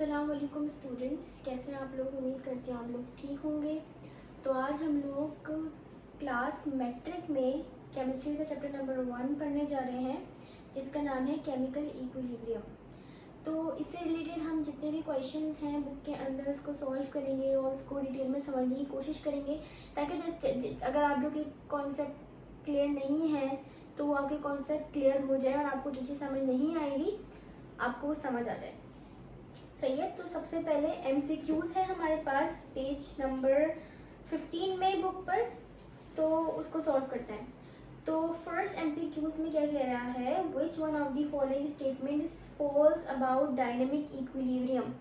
अस्सलाम वालेकुम स्टूडेंट्स, कैसे हैं आप लोग। उम्मीद करते हैं आप लोग ठीक होंगे। तो आज हम लोग क्लास मैट्रिक में केमिस्ट्री का चैप्टर नंबर 1 पढ़ने जा रहे हैं, जिसका नाम है केमिकल इक्विलिब्रियम। तो इससे रिलेटेड हम जितने भी क्वेश्चंस हैं बुक के अंदर उसको सॉल्व करेंगे और उसको डिटेल में समझने की कोशिश करेंगे, ताकि जस्ट अगर आप लोग के कॉन्सेप्ट क्लियर नहीं है तो वो आपके कॉन्सेप्ट क्लियर हो जाए और आपको जो चीज़ समझ नहीं आएगी आपको वो समझ आ जाए। सही है। तो सबसे पहले MCQs है हमारे पास पेज नंबर 15 में बुक पर, तो उसको सॉल्व करते हैं। तो फर्स्ट MCQs में क्या कह रहा है, which one of the following statements false about dynamic equilibrium.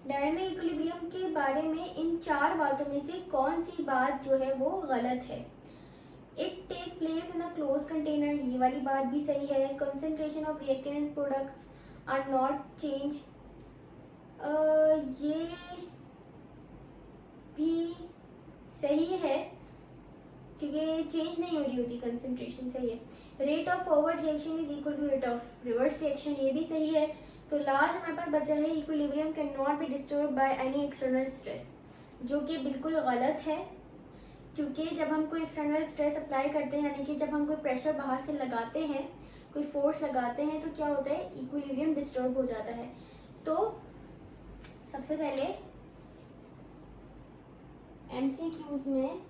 Dynamic equilibrium के बारे में इन 4 बातों में से कौन सी बात जो है वो गलत है। It take place in a close container, ये वाली बात भी सही है। Concentration of reactant and products are not change, ये भी सही है क्योंकि चेंज नहीं हो रही होती कंसंट्रेशन, सही है। Rate of forward reaction is equal to rate of reverse reaction, ये भी सही है। तो लास्ट हमारे पास बचा है equilibrium can not be disturb by any external stress, जो कि बिल्कुल गलत है, क्योंकि जब हम कोई एक्सटर्नल स्ट्रेस अप्लाई करते हैं, यानी कि जब हम कोई प्रेशर बाहर से लगाते हैं, कोई फोर्स लगाते हैं, तो क्या होता है, इक्विलिब्रियम डिस्टर्ब हो जाता है। तो सबसे पहले MCQs में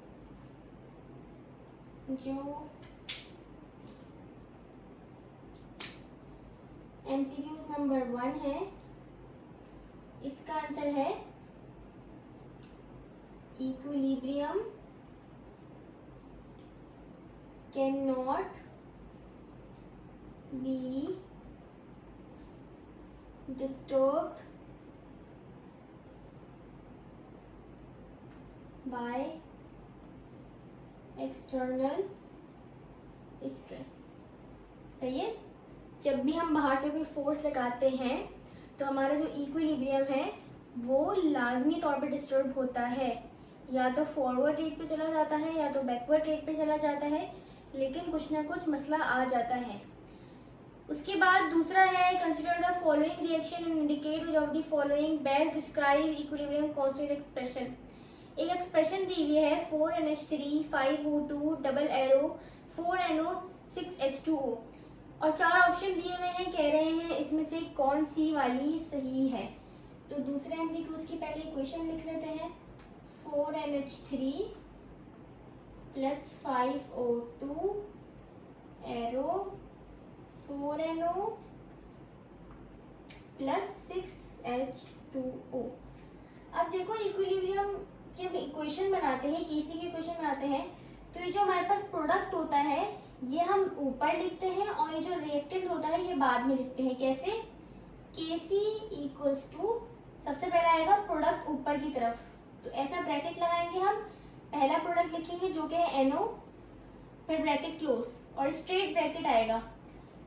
जो MCQs नंबर 1 है, इसका आंसर है equilibrium can not be disturbed by external stress. सही है। जब भी हम बाहर से कोई फोर्स लगाते हैं तो हमारा जो इक्विलिब्रियम है वो लाजमी तौर पे डिस्टर्ब होता है, या तो फॉरवर्ड रेट पे चला जाता है या तो बैकवर्ड रेट पे चला जाता है, लेकिन कुछ ना कुछ मसला आ जाता है। उसके बाद दूसरा है, consider the following reaction and indicate which of the following best describe equilibrium constant expression. एक एक्सप्रेशन दी हुई है 4NH3 5O2 double arrow 4NO 6H2O, और 4 ऑप्शन दिए हुए हैं, कह रहे हैं इसमें से कौन सी वाली सही है। तो दूसरे MCQs की पहले इक्वेशन लिख लेते हैं, 4NH3 plus 5O2 arrow 4NO plus 6H2O। अब देखो, इक्विलिब्रियम जब इक्वेशन बनाते हैं, केसी की इक्वेशन बनाते हैं, तो ये जो हमारे पास प्रोडक्ट होता है ये हम ऊपर लिखते हैं और ये जो रिएक्टेंट होता है ये बाद में लिखते हैं। कैसे, केसी इक्वल्स टू, सबसे पहले आएगा प्रोडक्ट ऊपर की तरफ, तो ऐसा ब्रैकेट लगाएंगे हम, पहला प्रोडक्ट लिखेंगे जो कि है NO, फिर ब्रैकेट क्लोज और स्ट्रेट ब्रैकेट आएगा।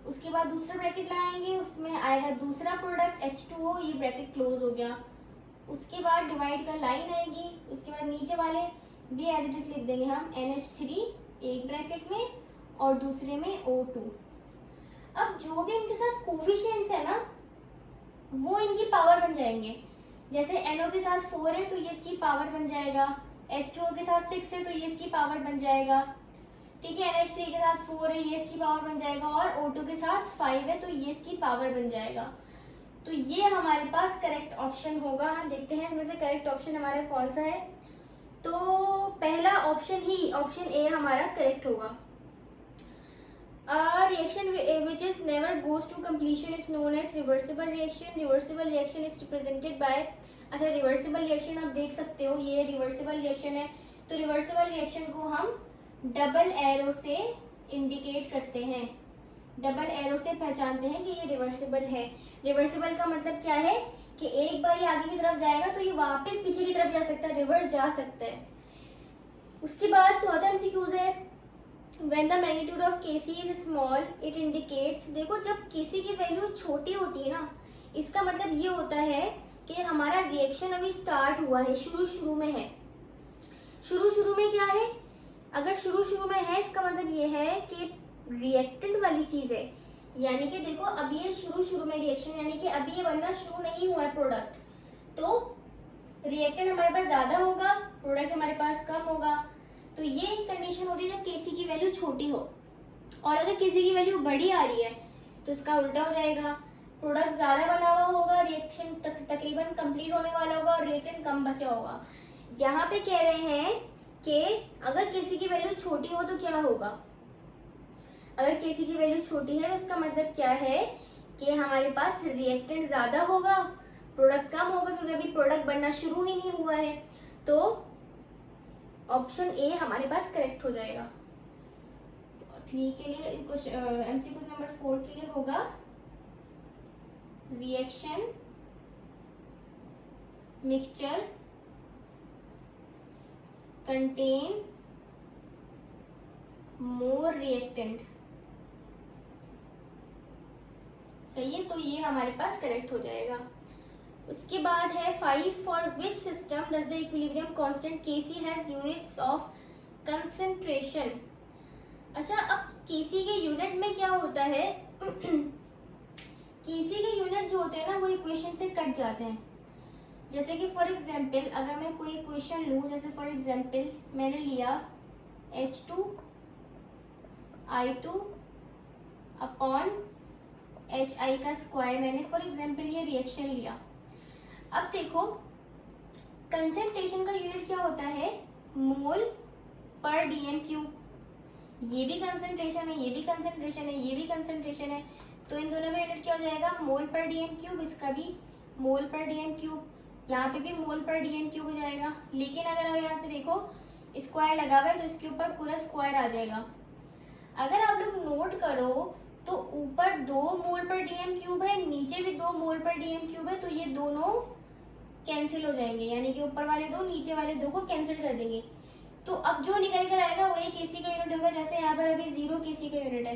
उसके बाद दूसरा ब्रैकेट लगाएंगे, उसमें आएगा दूसरा प्रोडक्ट H2O, ये ब्रैकेट क्लोज हो गया। उसके बाद डिवाइड का लाइन आएगी, उसके बाद नीचे वाले भी एज इट इज लिख देंगे हम, NH3 एक ब्रैकेट में और दूसरे में O2। अब जो भी इनके साथ कोफिशिएंट्स है ना वो इनकी पावर बन जाएंगे। जैसे NO के साथ 4 है तो ये इसकी पावर बन जाएगा, H2O के साथ 6 है तो ये इसकी पावर बन जाएगा, ठीक है। NH3 के साथ 4 है, ये इसकी पावर बन जाएगा, और O2 के साथ 5 है तो ये इसकी पावर बन जाएगा। तो ये हमारे पास करेक्ट ऑप्शन होगा। हम देखते हैं इसमें से करेक्ट ऑप्शन हमारा कौन सा है। तो पहला ऑप्शन ही, ऑप्शन ए हमारा करेक्ट होगा। Reaction which is never goes to completion is known as reversible reaction. Reversible reaction is represented by, अच्छा रिवर्सिबल रिएक्शन आप देख सकते हो, ये रिवर्सिबल रिएक्शन है, तो रिवर्सिबल रिएक्शन को हम डबल एरो से इंडिकेट करते हैं, डबल एरो से पहचानते हैं कि ये रिवर्सिबल है। रिवर्सिबल का मतलब क्या है कि एक बार ये आगे की तरफ जाएगा तो ये वापस पीछे की तरफ जा सकता है, रिवर्स जा सकता है। उसके बाद चौथा MCQs है, when the magnitude of Kc is small it indicates। देखो, जब Kc की वैल्यू छोटी होती है ना, इसका मतलब ये होता है कि हमारा रिएक्शन अभी स्टार्ट हुआ है, शुरू में है। शुरू में क्या है, अगर शुरू में है इसका मतलब ये है कि रिएक्टेंट वाली चीज़ है, यानी कि देखो अभी ये शुरू में रिएक्शन, यानी कि अभी ये बनना शुरू नहीं हुआ है प्रोडक्ट, तो रिएक्टेंट हमारे पास ज्यादा होगा, प्रोडक्ट हमारे पास कम होगा। तो ये कंडीशन होती है जब केसी की वैल्यू छोटी हो, और अगर केसी की वैल्यू बड़ी आ रही है तो इसका उल्टा हो जाएगा, प्रोडक्ट ज्यादा बना हुआ होगा, रिएक्शन तकरीबन कंप्लीट होने वाला होगा और रिएक्टेंट कम बचा होगा। यहाँ पे कह रहे हैं कि अगर केसी की वैल्यू छोटी हो तो क्या होगा, अगर केसी की वैल्यू छोटी है तो इसका मतलब क्या है कि हमारे पास रिएक्टेंट ज्यादा होगा, प्रोडक्ट कम होगा, क्योंकि अभी प्रोडक्ट बनना शुरू ही नहीं हुआ है। तो ऑप्शन ए हमारे पास करेक्ट हो जाएगा। 3 के लिए एमसीक्यू नंबर 4 के लिए होगा reaction mixture contain more reactant. सही है, तो ये हमारे पास करेक्ट हो जाएगा। उसके बाद है 5 for which system does the equilibrium constant KC has units of concentration. अच्छा, अब केसी के यूनिट में क्या होता है केसी के यूनिट जो होते हैं ना वो इक्वेशन से कट जाते हैं। जैसे कि फॉर एग्जांपल अगर मैं कोई इक्वेशन लूँ, जैसे फॉर एग्जांपल मैंने लिया H2I2 अपॉन HI का स्क्वायर, मैंने फॉर एग्जांपल ये रिएक्शन लिया। अब देखो कंसंट्रेशन का यूनिट क्या होता है, मोल पर डीएम क्यूब। ये भी कंसंट्रेशन है, ये भी कंसंट्रेशन है, ये भी कंसंट्रेशन है, तो इन दोनों का यूनिट क्या हो जाएगा, मोल पर डीएम क्यूब। इसका भी मोल पर डीएम क्यूब, यहाँ पे भी मोल पर डीएम क्यूब हो जाएगा। लेकिन अगर आप यहाँ पे देखो स्क्वायर लगा हुआ है तो इसके ऊपर पूरा स्क्वायर आ जाएगा। अगर आप लोग नोट करो तो ऊपर 2 मोल पर डीएम क्यूब है, नीचे भी 2 मोल पर डीएम क्यूब है, तो ये दोनों कैंसिल हो जाएंगे, यानी कि ऊपर वाले 2 नीचे वाले 2 को कैंसिल कर देंगे। तो अब जो निकल कर आएगा वही केसी का यूनिट होगा। जैसे यहाँ पर अभी 0 केसी का यूनिट है,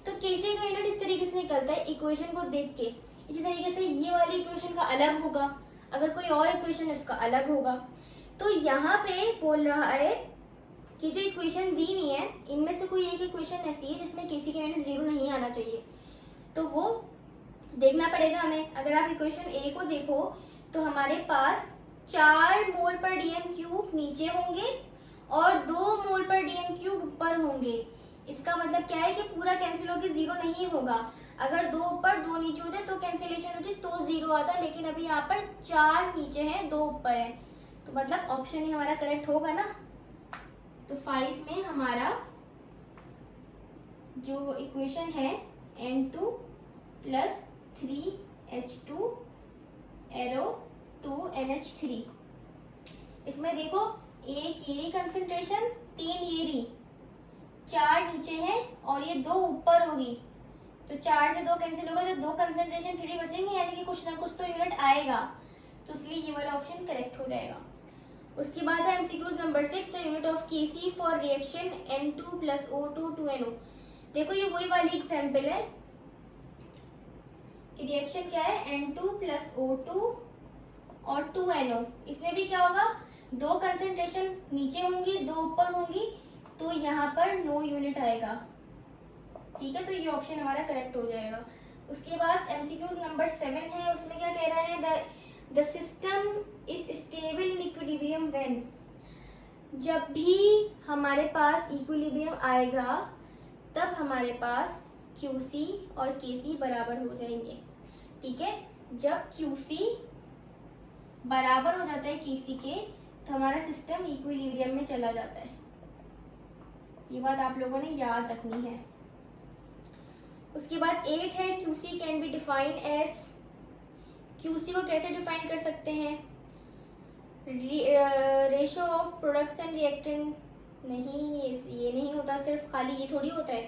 तो केसी का यूनिट इस तरीके से निकलता है इक्वेशन को देख के। इसी तरीके से ये वाली इक्वेशन का अलग होगा, अगर कोई और इक्वेशन है उसका अलग होगा। तो यहाँ पे बोल रहा है कि जो इक्वेशन दी नहीं है इनमें से कोई एक इक्वेशन ऐसी है जिसमें केसी का यूनिट 0 नहीं आना चाहिए, तो वो देखना पड़ेगा हमें। अगर आप इक्वेशन ए को देखो तो हमारे पास 4 मोल पर डीएम क्यूब नीचे होंगे और 2 मोल पर डीएम क्यूब ऊपर होंगे। इसका मतलब क्या है कि पूरा कैंसिल होकर 0 नहीं होगा। अगर 2 ऊपर 2 नीचे होते तो कैंसिलेशन होती तो 0 आता, लेकिन अभी यहाँ पर 4 नीचे हैं 2 ऊपर है, तो मतलब ऑप्शन ही हमारा करेक्ट होगा ना। तो 5 में हमारा जो इक्वेशन है N2 plus 3H2 arrow 2NH3, इसमें देखो एक ये कंसंट्रेशन, 3 ये 4 नीचे है और ये 2 ऊपर होगी, तो 4 से 2 कैंसिल होगा तो 2 कंसंट्रेशन फिर भी बचेंगे, यानी कि कुछ ना कुछ तो यूनिट आएगा, तो इसलिए ये वाला ऑप्शन करेक्ट हो जाएगा। उसके बाद है MCQs number 6 the unit of KC for reaction N2 plus O2 2NO। देखो ये वही वाली एग्जांपल है कि रिएक्शन क्या है N2 प्लस O2 और 2NO। इसमें भी क्या होगा, 2 कंसंट्रेशन नीचे होंगी 2 ऊपर होंगी, तो यहाँ पर नो यूनिट आएगा। ठीक है, तो ये ऑप्शन हमारा करेक्ट हो जाएगा। उसके बाद एमसीक्यूज नंबर 7 है, उसमें क्या कह रहा है, the system is stable in equilibrium when. जब भी हमारे पास इक्विलिब्रियम आएगा तब हमारे पास QC और KC बराबर हो जाएंगे। ठीक है, जब QC बराबर हो जाता है KC के तो हमारा सिस्टम इक्विलिब्रियम में चला जाता है। ये बात आप लोगों ने याद रखनी है। उसके बाद 8 है QC can be defined as. QC को कैसे डिफाइन कर सकते हैं, ratio of products and reactant. नहीं, ये नहीं होता, सिर्फ खाली ये थोड़ी होता है,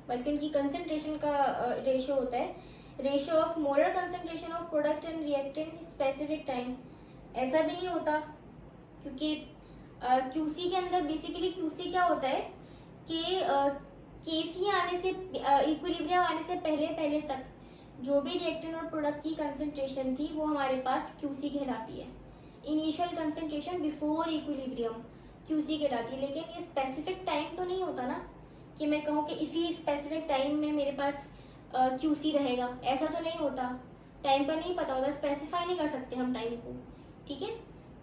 बल्कि उनकी कंसंट्रेशन का रेशो होता है। Ratio of molar concentration of product and reactant specific time, ऐसा भी नहीं होता, क्योंकि QC के अंदर बेसिकली QC क्या होता है कि KC आने से इक्विलिब्रियम आने से पहले तक जो भी रिएक्टेंट और प्रोडक्ट की कंसंट्रेशन थी वो हमारे पास QC कहलाती है। Initial concentration before equilibrium QC कहलाती है। लेकिन ये स्पेसिफिक टाइम तो नहीं होता ना कि मैं कहूँ कि इसी स्पेसिफिक टाइम में मेरे पास QC रहेगा, ऐसा तो नहीं होता, टाइम का नहीं पता होता, स्पेसिफाई नहीं कर सकते हम टाइम को, ठीक है।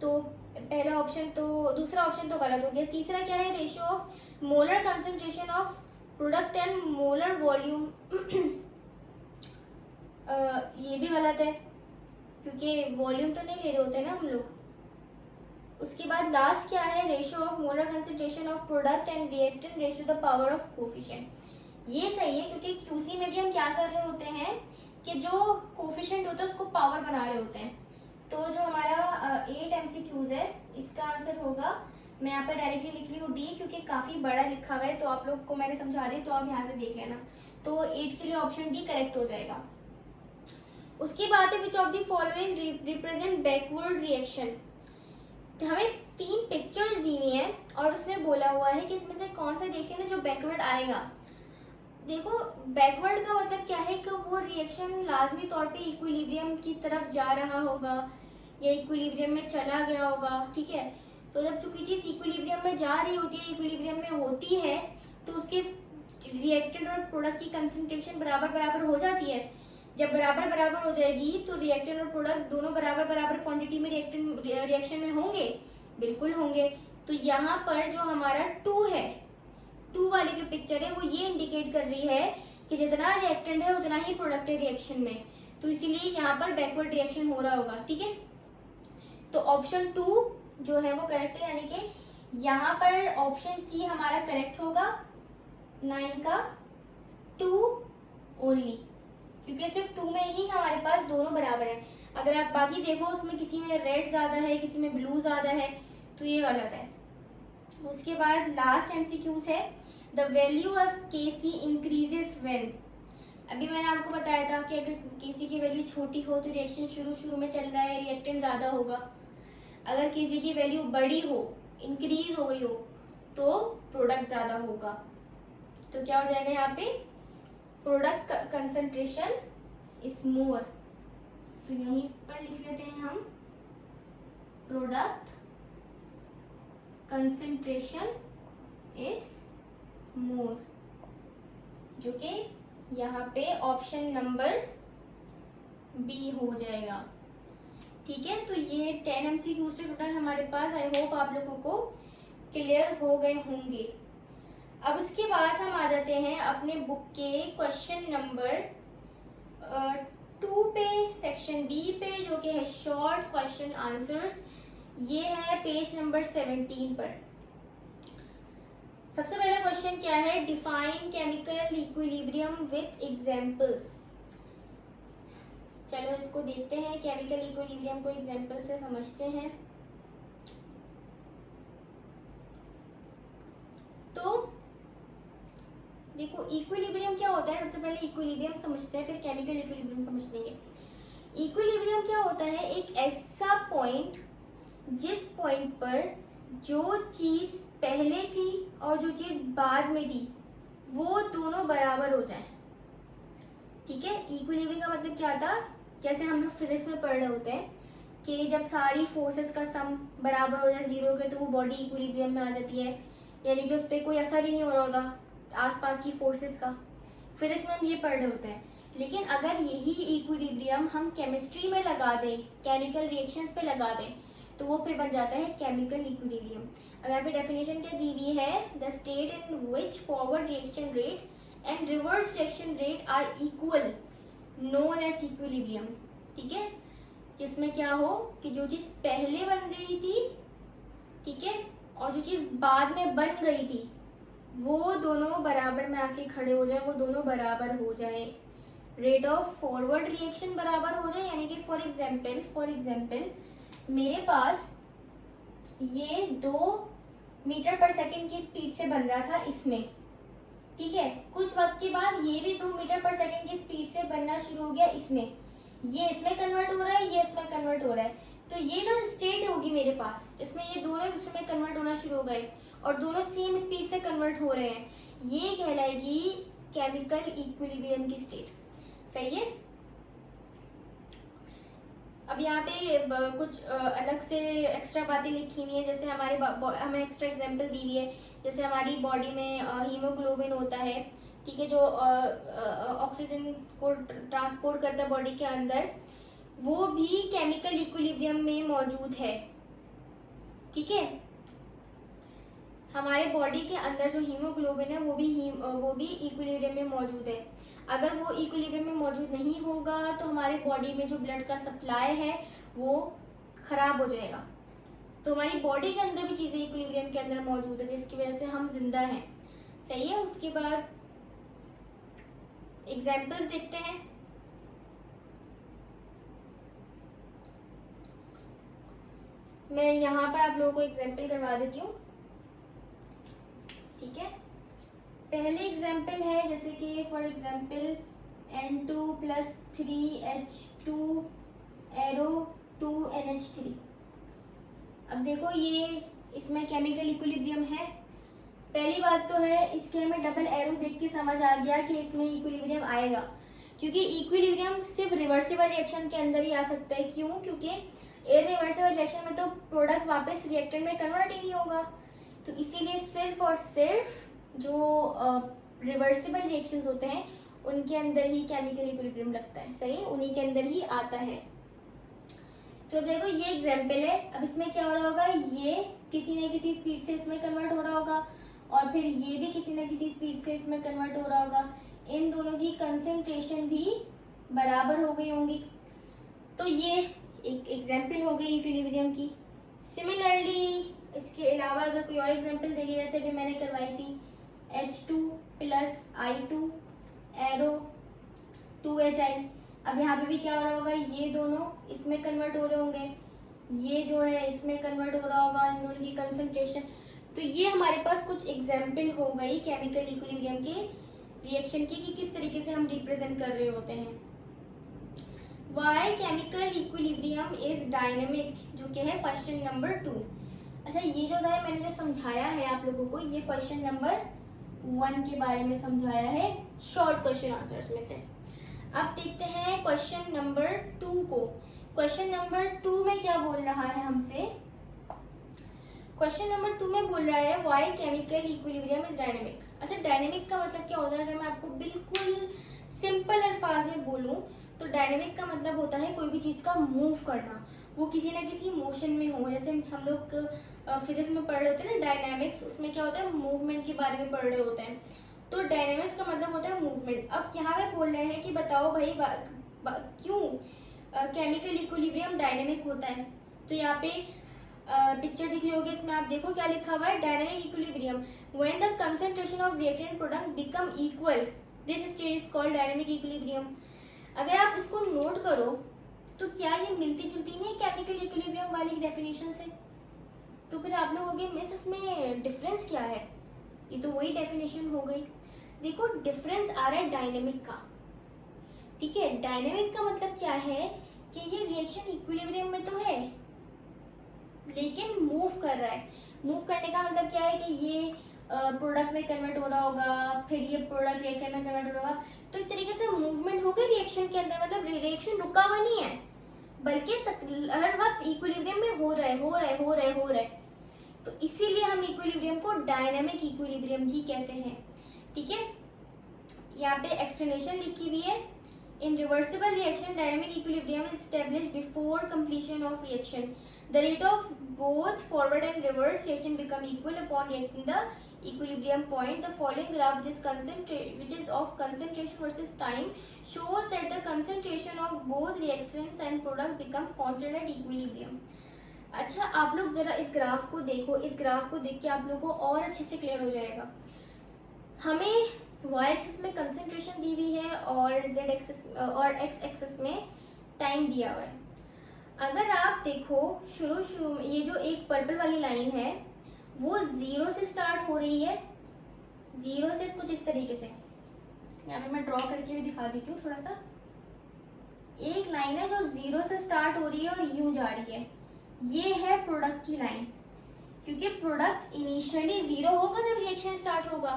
तो पहला ऑप्शन तो, दूसरा ऑप्शन तो गलत हो गया। तीसरा क्या है, ratio of molar concentration of product and molar volume, ये भी गलत है क्योंकि वॉल्यूम तो नहीं ले रहे होते ना हम लोग। उसके बाद लास्ट क्या है, ratio of molar concentration of product and reactant ratio the power of coefficient. ये सही है क्योंकि QC में भी हम क्या कर रहे होते हैं कि जो कोफिशिएंट होता है उसको पावर बना रहे होते हैं। तो जो हमारा 8 MCQs है, इसका आंसर होगा, मैं यहाँ पर डायरेक्टली लिख रही हूँ D क्योंकि काफ़ी बड़ा लिखा हुआ है, तो आप लोग को मैंने समझा दी, तो आप यहाँ से देख लेना। तो 8 के लिए ऑप्शन D करेक्ट हो जाएगा। उसकी बात है which of the following represent backward reaction. हमें 3 पिक्चर्स दी हुई है और उसमें बोला हुआ है कि इसमें से कौन सा रिएक्शन है जो बैकवर्ड आएगा। देखो बैकवर्ड का मतलब क्या है कि वो रिएक्शन लाजमी तौर पे इक्विलिब्रियम की तरफ जा रहा होगा या इक्विलिब्रियम में चला गया होगा, ठीक है। तो जब चूंकि चीज़ इक्विलिब्रियम में जा रही होती है, इक्विलिब्रियम में होती है, तो उसके रिएक्टेंट और प्रोडक्ट की कंसंट्रेशन बराबर बराबर हो जाती है। जब बराबर बराबर हो जाएगी तो रिएक्टेंट और प्रोडक्ट दोनों बराबर बराबर क्वांटिटी में रिएक्शन में होंगे, बिल्कुल होंगे। तो यहाँ पर जो हमारा 2 है, 2 वाली जो पिक्चर है वो ये इंडिकेट कर रही है कि जितना रिएक्टेंट है उतना ही प्रोडक्ट है रिएक्शन में, तो इसीलिए यहाँ पर बैकवर्ड रिएक्शन हो रहा होगा, ठीक है। तो ऑप्शन 2 जो है वो करेक्ट है, यानी कि यहाँ पर ऑप्शन सी हमारा करेक्ट होगा 9 का 2 ओनली, क्योंकि सिर्फ 2 में ही हमारे पास दोनों बराबर है। अगर आप बाकी देखो उसमें किसी में रेड ज़्यादा है, किसी में ब्लू ज़्यादा है, तो ये गलत है। उसके बाद लास्ट MCQs है, the value of Kc increases when. अभी मैंने आपको बताया था कि अगर Kc की वैल्यू छोटी हो तो रिएक्शन शुरू में चल रहा है, रिएक्टेंट ज़्यादा होगा। अगर Kc की वैल्यू बड़ी हो, इंक्रीज हो गई हो, तो प्रोडक्ट ज़्यादा होगा। तो क्या हो जाएगा यहाँ पे, प्रोडक्ट कंसंट्रेशन इज मोर। तो यहीं पर लिख लेते हैं हम, प्रोडक्ट कंसंट्रेशन इज मोर, जो कि यहाँ पे ऑप्शन नंबर बी हो जाएगा, ठीक है। तो ये 10 MCQs से टोटल हमारे पास, आई होप आप लोगों को क्लियर हो गए होंगे। अब इसके बाद हम आ जाते हैं अपने बुक के क्वेश्चन नंबर 2 पे, सेक्शन बी पे, जो कि है शॉर्ट क्वेश्चन आंसर्स। ये है पेज नंबर 17 पर। सबसे पहला क्वेश्चन क्या है, define chemical equilibrium with examples. चलो इसको देखते हैं, केमिकल इक्विलिब्रियम को एग्जांपल से समझते हैं। तो देखो इक्विलिब्रियम क्या होता है, सबसे पहले इक्विलिब्रियम समझते हैं, फिर केमिकल इक्विलिब्रियम समझ लेंगे। इक्विलिब्रियम क्या होता है, एक ऐसा पॉइंट जिस पॉइंट पर जो चीज़ पहले थी और जो चीज़ बाद में थी वो दोनों बराबर हो जाए, ठीक है। इक्विलिब्रियम का मतलब क्या था, जैसे हम लोग फिजिक्स में पढ़ रहे होते हैं कि जब सारी फोर्सेस का सम बराबर हो जाए 0 के, तो वो बॉडी इक्विलिब्रियम में आ जाती है, यानी कि उस पर कोई असर ही नहीं हो रहा होता आसपास की फोर्सेस का। फिजिक्स में हम ये पढ़ रहे होते हैं। लेकिन अगर यही इक्विलिब्रियम हम केमिस्ट्री में लगा दें, केमिकल रिएक्शंस पे लगा दें, तो वो फिर बन जाता है केमिकल इक्विलिब्रियम। अब यहाँ पे डेफिनेशन क्या दी हुई है, the state in which forward reaction rate and reverse reaction rate are equal known as equilibrium, ठीक है। जिसमें क्या हो कि जो चीज़ पहले बन रही थी, ठीक है, और जो चीज़ बाद में बन गई थी वो दोनों बराबर में आके खड़े हो जाए, वो दोनों बराबर हो जाए, रेट ऑफ फॉरवर्ड रिएक्शन बराबर हो जाए। यानी कि फॉर एग्जाम्पल मेरे पास ये 2 मीटर पर सेकेंड की स्पीड से बन रहा था इसमें, ठीक है। कुछ वक्त के बाद ये भी 2 मीटर पर सेकेंड की स्पीड से बनना शुरू हो गया इसमें, ये इसमें कन्वर्ट हो रहा है, ये इसमें कन्वर्ट हो रहा है। तो ये जो स्टेट होगी मेरे पास जिसमें ये दोनों एक दूसरे में कन्वर्ट होना शुरू हो गए और दोनों सेम स्पीड से कन्वर्ट हो रहे हैं, ये कहलाएगी केमिकल इक्विलिब्रियम की स्टेट, सही है। अब यहाँ पे कुछ अलग से एक्स्ट्रा बातें लिखी हुई है, जैसे हमारे हमें एक्स्ट्रा एग्जांपल दी हुई है, जैसे हमारी बॉडी में हीमोग्लोबिन होता है, ठीक है, जो ऑक्सीजन को ट्रांसपोर्ट करता है बॉडी के अंदर, वो भी केमिकल इक्विलिब्रियम में मौजूद है। ठीक है, हमारे बॉडी के अंदर जो हीमोग्लोबिन है वो भी इक्विलिब्रियम में मौजूद है। अगर वो इक्विलिब्रियम में मौजूद नहीं होगा तो हमारी बॉडी में जो ब्लड का सप्लाई है वो खराब हो जाएगा। तो हमारी बॉडी के अंदर भी चीज़ें इक्विलिब्रियम के अंदर मौजूद है, जिसकी वजह से हम जिंदा हैं। सही है। उसके बाद एग्जाम्पल्स देखते हैं। मैं यहाँ पर आप लोगों को एग्जाम्पल करवा देती हूँ। ठीक है, पहले एग्जाम्पल है जैसे कि for example N2 + 3H2 arrow 2NH3। अब देखो ये इसमें केमिकल इक्विलिब्रियम है। पहली बात तो है इसके हमें डबल एरो देख के समझ आ गया कि इसमें इक्विलिब्रियम आएगा, क्योंकि इक्विलिब्रियम सिर्फ रिवर्सिबल रिएक्शन के अंदर ही आ सकता है। क्यों? क्योंकि इरिवर्सिबल रिएक्शन में तो प्रोडक्ट वापस रिएक्टेंट में कन्वर्ट ही नहीं होगा। तो इसीलिए सिर्फ और सिर्फ जो रिवर्सिबल रिएक्शंस होते हैं उनके अंदर ही केमिकल इक्विलिब्रियम लगता है। सही है, उन्हीं के अंदर ही आता है। तो देखो ये एग्जाम्पल है। अब इसमें क्या हो रहा होगा, ये किसी न किसी स्पीड से इसमें कन्वर्ट हो रहा होगा और फिर ये भी किसी न किसी स्पीड से इसमें कन्वर्ट हो रहा होगा। इन दोनों की कंसंट्रेशन भी बराबर हो गई होंगी। तो ये एक एग्जाम्पल हो गई इक्विलिब्रियम की। सिमिलरली इसके अलावा अगर कोई और एग्जाम्पल देखिए, जैसे भी मैंने करवाई थी H2 + I2 एरो 2HI। अब यहाँ पे भी क्या हो रहा होगा, ये दोनों इसमें कन्वर्ट हो रहे होंगे, ये जो है इसमें कन्वर्ट हो रहा होगा, इन दोनों की कंसंट्रेशन। तो ये हमारे पास कुछ एग्जाम्पल हो गई केमिकल इक्विलिब्रियम के रिएक्शन की कि किस तरीके से हम रिप्रेजेंट कर रहे होते हैं। Why chemical equilibrium is dynamic, जो कि है क्वेश्चन नंबर 2। अच्छा, ये जो है मैंने जो समझाया है आप लोगों को, ये क्वेश्चन नंबर 1 के बारे में समझाया है, शॉर्ट क्वेश्चन आंसर्स में से। अब देखते हैं क्वेश्चन नंबर 2 को। क्वेश्चन नंबर 2 में क्या बोल रहा है हमसे? क्वेश्चन नंबर 2 में बोल रहा है why chemical equilibrium is dynamic. अच्छा, डायनेमिक का मतलब क्या होता है? अगर मैं आपको बिल्कुल सिंपल अल्फाज में बोलूं तो डायनेमिक का मतलब होता है कोई भी चीज़ का मूव करना, वो किसी ना किसी मोशन में हो। जैसे हम लोग फिजिक्स में पढ़ रहे होते हैं ना डायनामिक्स, उसमें क्या होता है, मूवमेंट के बारे में पढ़ रहे होते हैं। तो डायनामिक्स का मतलब होता है मूवमेंट। अब यहाँ पे बोल रहे हैं कि बताओ भाई क्यों केमिकल इक्विलिब्रियम डायनेमिक होता है। तो यहाँ पे पिक्चर दिख रही होगी, इसमें आप देखो क्या लिखा हुआ है, dynamic equilibrium when the concentration of reactant product become equal, this state is called dynamic equilibrium. अगर आप इसको नोट करो तो क्या ये मिलती जुलती नहीं है केमिकल इक्विलिब्रियम वाली डेफिनेशन से? तो फिर आप लोग होंगे मिस इसमें डिफरेंस क्या है? ये तो वही डेफिनेशन हो गई। देखो डिफरेंस आ रहा है डायनेमिक का। ठीक है, डायनेमिक का मतलब क्या है कि ये रिएक्शन इक्विलिब्रियम में तो है लेकिन मूव कर रहा है। मूव करने का मतलब क्या है कि ये प्रोडक्ट में कन्वर्ट हो रहा होगा, फिर ये प्रोडक्ट रिएक्शन में कन्वर्ट हो रहा होगा। तो एक तरीके से मूवमेंट हो गई रिएक्शन के अंदर, मतलब रिएक्शन रुका हुआ नहीं है, बल्कि हर वक्त इक्विलिब्रियम में हो रहा है। तो इसीलिए हम इक्विलिब्रियम को डायनामिक इक्विलिब्रियम ही कहते हैं। ठीक है, यहाँ पे एक्सप्लेनेशन लिखी हुई है। इन reversible reaction dynamic equilibrium is established before completion of reaction. The rate of both forward and reverse reaction become equal upon reaching the equilibrium point. The following graph, which is of concentration versus time, shows that the concentration of both reactants and product become constant at equilibrium. अच्छा, आप लोग जरा इस graph को देखो। इस graph को देख के आप लोगों को और अच्छे से क्लियर हो जाएगा। हमें y एक्सिस में कंसंट्रेशन दी हुई है और z एक्सिस और x एक्सिस में टाइम दिया हुआ है। अगर आप देखो शुरू में ये जो एक पर्पल वाली लाइन है वो 0 से स्टार्ट हो रही है, 0 से कुछ इस तरीके से। यहाँ पे मैं ड्रॉ करके भी दिखा देती हूँ थोड़ा सा। एक लाइन है जो 0 से स्टार्ट हो रही है और यूं जा रही है, ये है प्रोडक्ट की लाइन। क्योंकि प्रोडक्ट इनिशियली 0 होगा जब रिएक्शन स्टार्ट होगा,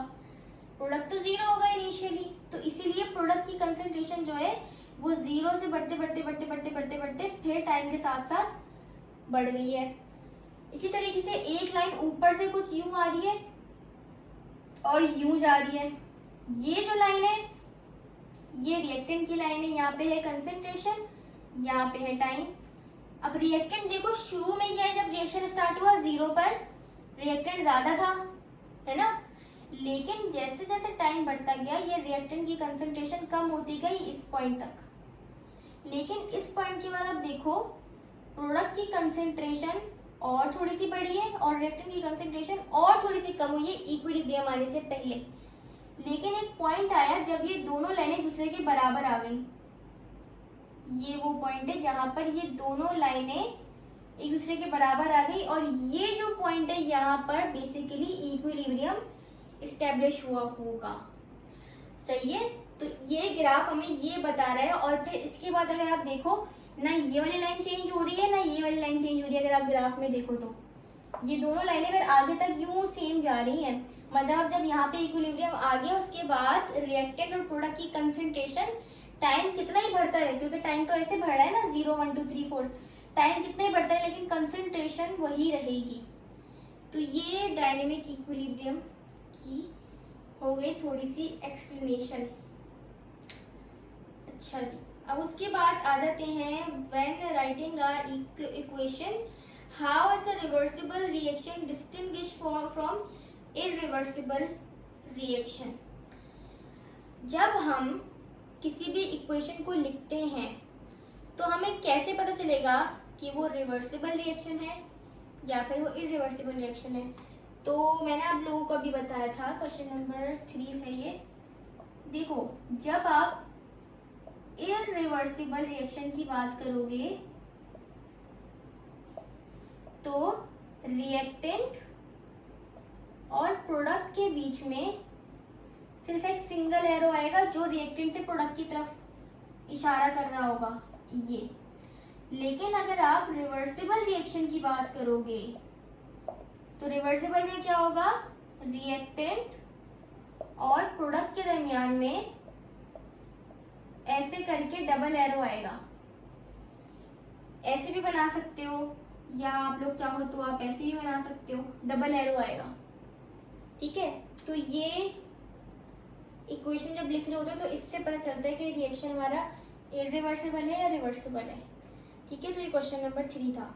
प्रोडक्ट तो 0 होगा इनिशियली, तो इसीलिए प्रोडक्ट की कंसंट्रेशन जो है वो 0 से बढ़ते फिर टाइम के साथ साथ बढ़ गई है। इसी तरीके से एक लाइन ऊपर से कुछ यूं आ रही है और यूं जा रही है, ये जो लाइन है ये रिएक्टेंट की लाइन है, यहाँ पे है कंसंट्रेशन, यहाँ पे है टाइम। अब रिएक्टेंट देखो शुरू में क्या है, जब रिएक्शन स्टार्ट हुआ 0 पर रिएक्टेंट ज्यादा था, है ना, लेकिन जैसे जैसे टाइम बढ़ता गया ये रिएक्टेंट की कंसंट्रेशन कम होती गई इस पॉइंट तक। लेकिन इस पॉइंट के बाद अब देखो प्रोडक्ट की कंसंट्रेशन और थोड़ी सी बढ़ी है और रिएक्टेंट की कंसंट्रेशन और थोड़ी सी कम हुई है इक्विलिब्रियम आने से पहले। लेकिन एक पॉइंट आया जब ये दोनों लाइनें दूसरे के बराबर आ गई, ये वो पॉइंट है जहां पर ये दोनों लाइनें एक दूसरे के बराबर आ गई और ये जो पॉइंट है यहाँ पर बेसिकली इक्विलिब्रियम इस्टेब्लिश हुआ होगा। सही है, तो ये ग्राफ हमें ये बता रहा है। और फिर इसके बाद अगर आप देखो ना ये वाली लाइन चेंज हो रही है ना ये वाली लाइन चेंज हो रही है, अगर आप ग्राफ में देखो तो ये दोनों लाइनें फिर आगे तक यूं सेम जा रही हैं। मतलब जब यहाँ पे इक्विलिब्रियम आ गया उसके बाद रिएक्टेंट और प्रोडक्ट की कंसंट्रेशन टाइम कितना ही बढ़ता है, क्योंकि टाइम तो ऐसे बढ़ रहा है ना 0 1 2 3 4, टाइम कितना ही बढ़ता है लेकिन कंसंट्रेशन वही रहेगी। तो ये डायनेमिक इक्विलिब्रियम की हो गई थोड़ी सी एक्सप्लेनेशन। अच्छा जी, अब उसके बाद आ जाते हैं when writing a equation how is a reversible reaction distinguish from irreversible reaction. जब हम किसी भी इक्वेशन को लिखते हैं तो हमें कैसे पता चलेगा कि वो रिवर्सिबल रिएक्शन है या फिर वो इररिवर्सिबल रिएक्शन है। तो मैंने आप लोगों को अभी बताया था, क्वेश्चन नंबर 3 है ये। देखो जब आप इररिवर्सिबल रिएक्शन की बात करोगे तो रिएक्टेंट और प्रोडक्ट के बीच में सिर्फ एक सिंगल एरो आएगा जो रिएक्टेंट से प्रोडक्ट की तरफ इशारा कर रहा होगा ये। लेकिन अगर आप रिवर्सिबल रिएक्शन की बात करोगे तो रिवर्सिबल में क्या होगा, रिएक्टेंट और प्रोडक्ट के दरमियान में ऐसे करके डबल एरो आएगा। ऐसे भी बना सकते हो या आप लोग चाहो तो आप ऐसे भी बना सकते हो, डबल एरो आएगा। ठीक है, तो ये इक्वेशन जब लिख रहे होते हो तो इससे पता चलता है कि रिएक्शन हमारा इररिवर्सिबल है या रिवर्सिबल है। ठीक है, तो ये क्वेश्चन नंबर 3 था।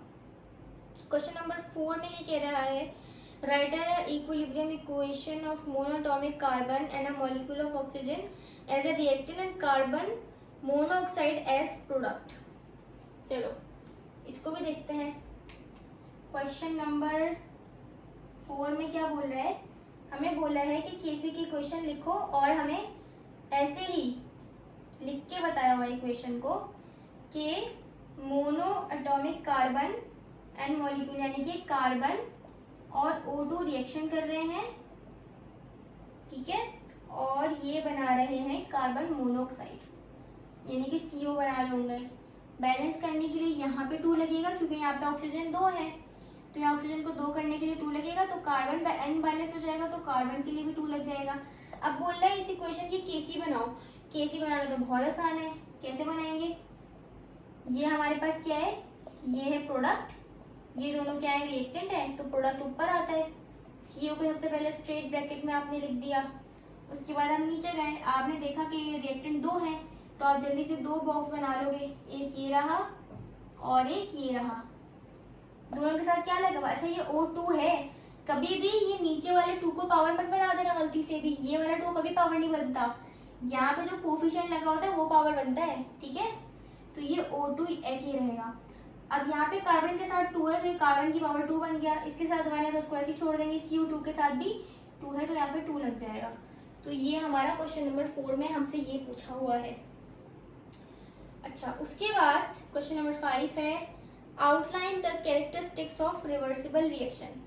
क्वेश्चन नंबर 4 में ये कह रहा है write a equilibrium equation of monatomic carbon and a molecule of oxygen as a reactant and carbon monoxide as product. चलो इसको भी देखते हैं। क्वेश्चन नंबर 4 में क्या बोल रहा है, हमें बोला है कि केसी की इक्वेशन लिखो और हमें ऐसे ही लिख के बताया हुआ इक्वेशन को कि mono atomic carbon and molecule यानी कि कार्बन और O2 रिएक्शन कर रहे हैं, ठीक है, और ये बना रहे हैं कार्बन मोनोऑक्साइड यानी कि CO बना रहे होंगे। बैलेंस करने के लिए यहाँ पे 2 लगेगा क्योंकि यहाँ पे ऑक्सीजन 2 है, तो यहाँ ऑक्सीजन को 2 करने के लिए 2 लगेगा, तो कार्बन N बैलेंस हो जाएगा तो कार्बन के लिए भी 2 लग जाएगा। अब बोल रहा है इस इक्वेशन की केसी बनाओ। केसी बनाना तो बहुत आसान है, कैसे बनाएंगे, ये हमारे पास क्या है, ये है प्रोडक्ट, ये दोनों क्या है, रिएक्टेंट है, तो प्रोडक्ट ऊपर आता है, CO को सबसे पहले स्ट्रेट ब्रैकेट में आपने लिख दिया। उसके बाद आप नीचे गए, आपने देखा कि रिएक्टेंट 2 है तो आप जल्दी से 2 बॉक्स बना लोगे, एक ये रहा और एक ये रहा, दोनों के साथ क्या लगा। अच्छा ये O2 है, कभी भी ये नीचे वाले 2 को पावर मत बना देना गलती से भी, ये वाला 2 कभी पावर नहीं बनता, यहाँ पे जो कोफिशिएंट लगा होता है वो पावर बनता है, ठीक है, तो ये O2 ऐसे ही रहेगा। अब यहाँ पे कार्बन के साथ 2 है तो ये कार्बन की पावर 2 बन गया, इसके साथ 1 है तो उसको ऐसे ही छोड़ देंगे, CO2 के साथ भी 2 है तो यहाँ पे 2 लग जाएगा। तो ये हमारा क्वेश्चन नंबर 4 में हमसे ये पूछा हुआ है। अच्छा, उसके बाद क्वेश्चन नंबर 5 है outline the characteristics of reversible reaction.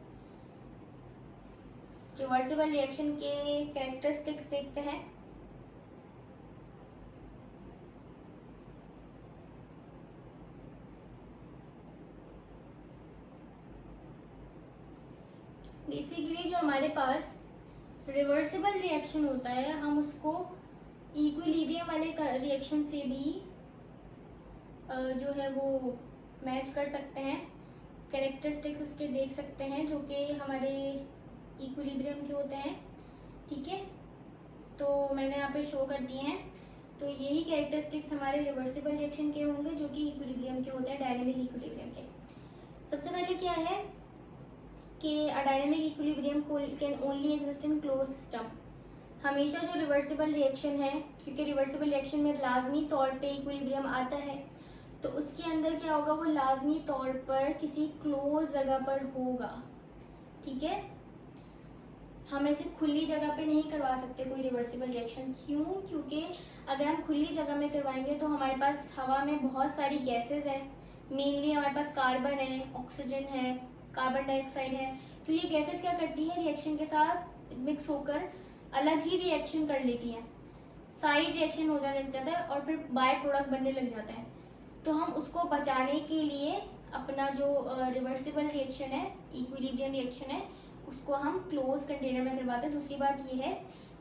Reversible reaction के कैरेक्टरिस्टिक्स देखते हैं। बेसिकली जो हमारे पास रिवर्सिबल रिएक्शन होता है हम उसको इक्विलिब्रियम वाले रिएक्शन से भी जो है वो मैच कर सकते हैं, कैरेक्टरिस्टिक्स उसके देख सकते हैं जो कि हमारे इक्विलिब्रियम के होते हैं, ठीक है। तो मैंने यहाँ पे शो कर दिए हैं। तो यही कैरेक्टरिस्टिक्स हमारे रिवर्सिबल रिएक्शन के होंगे जो कि इक्विलिब्रियम के होते हैं, डायनेमिक इक्विलिब्रियम के। सबसे पहले क्या है कि a dynamic equilibrium can only exist in close system. हमेशा जो रिवर्सिबल रिएक्शन है, क्योंकि रिवर्सिबल रिएक्शन में लाजमी तौर पे इक्विलिब्रियम आता है, तो उसके अंदर क्या होगा, वो लाजमी तौर पर किसी क्लोज जगह पर होगा। ठीक है, हम ऐसे खुली जगह पे नहीं करवा सकते कोई रिवर्सिबल रिएक्शन। क्यों? क्योंकि अगर हम खुली जगह में करवाएंगे तो हमारे पास हवा में बहुत सारी गैसेज हैं, मेनली हमारे पास कार्बन है, ऑक्सीजन है, कार्बन डाइऑक्साइड है। तो ये गैसेज क्या करती है, रिएक्शन के साथ मिक्स होकर अलग ही रिएक्शन कर लेती हैं, साइड रिएक्शन होने लग जाता है और फिर बाय प्रोडक्ट बनने लग जाता है। तो हम उसको बचाने के लिए अपना जो रिवर्सिबल रिएक्शन है, इक्विलिब्रियम रिएक्शन है, उसको हम क्लोज कंटेनर में करवाते हैं। दूसरी बात ये है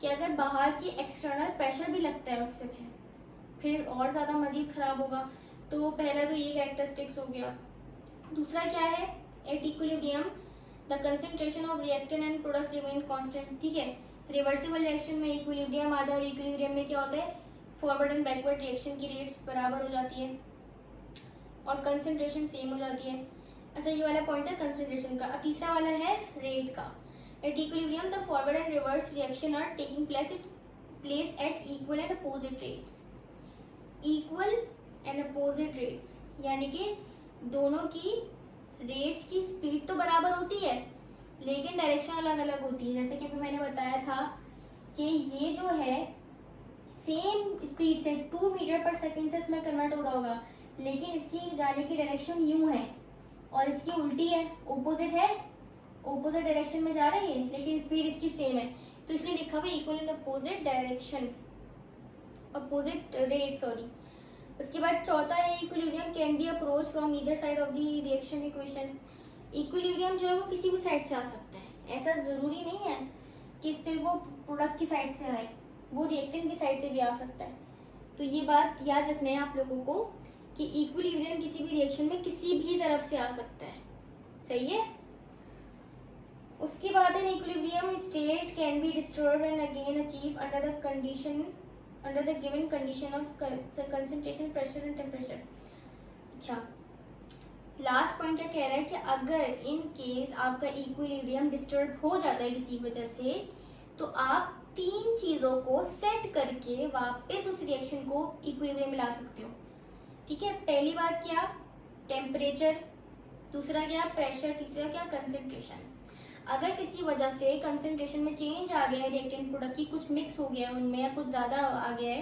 कि अगर बाहर की एक्सटर्नल प्रेशर भी लगता है उससे फिर और ज़्यादा मज़ीद ख़राब होगा। तो पहला तो ये कैरेक्टरिस्टिक्स हो गया। दूसरा क्या है, eight equilibrium the concentration of reactant and product remain constant. ठीक है, रिवर्सिबल रिएक्शन में इक्विलिब्रियम आता है और इक्विलिब्रियम में क्या होता है, फॉरवर्ड एंड बैकवर्ड रिएक्शन की रेट्स बराबर हो जाती है और कंसंट्रेशन सेम हो जाती है। अच्छा, ये वाला पॉइंट है कंसंट्रेशन का। अब तीसरा वाला है रेट का। At equilibrium the forward and reverse reaction are taking place at equal and opposite rates. Equal and opposite rates यानी कि दोनों की रेट्स की स्पीड तो बराबर होती है लेकिन डायरेक्शन अलग अलग होती है। जैसे कि अभी मैंने बताया था कि ये जो है सेम स्पीड से 2 मीटर पर सेकेंड से इसमें कन्वर्ट हो रहा होगा, लेकिन इसकी जाने की डायरेक्शन यूं है और इसकी उल्टी है, ऑपोजिट है, ऑपोजिट डायरेक्शन में जा रही है, लेकिन स्पीड इसकी सेम है। तो इसलिए लिखा हुआ equal in opposite direction, opposite rate, sorry. उसके बाद चौथा है equilibrium can be approach from either side of the reaction equation. Equilibrium जो है वो किसी भी साइड से आ सकता है, ऐसा ज़रूरी नहीं है कि सिर्फ वो प्रोडक्ट की साइड से आए, वो रिएक्टेंट की साइड से भी आ सकता है। तो ये बात याद रखना है आप लोगों को कि इक्विलिब्रियम किसी भी रिएक्शन में किसी भी तरफ से आ सकता है। सही है। उसके बाद है equilibrium state can be disturbed and again achieve under the given condition of concentration, pressure and temperature. अच्छा, लास्ट पॉइंट क्या कह रहा है कि अगर इन केस आपका इक्विलिब्रियम डिस्टर्ब हो जाता है किसी वजह से, तो आप 3 चीज़ों को सेट करके वापस उस रिएक्शन को इक्विलिब्रियम में ला सकते हो। ठीक है, पहली बात क्या, टेम्परेचर, दूसरा क्या प्रेशर, तीसरा क्या कंसंट्रेशन। अगर किसी वजह से कंसंट्रेशन में चेंज आ गया है, रिएक्टेंट प्रोडक्ट की कुछ मिक्स हो गया है उनमें या कुछ ज़्यादा आ गया है,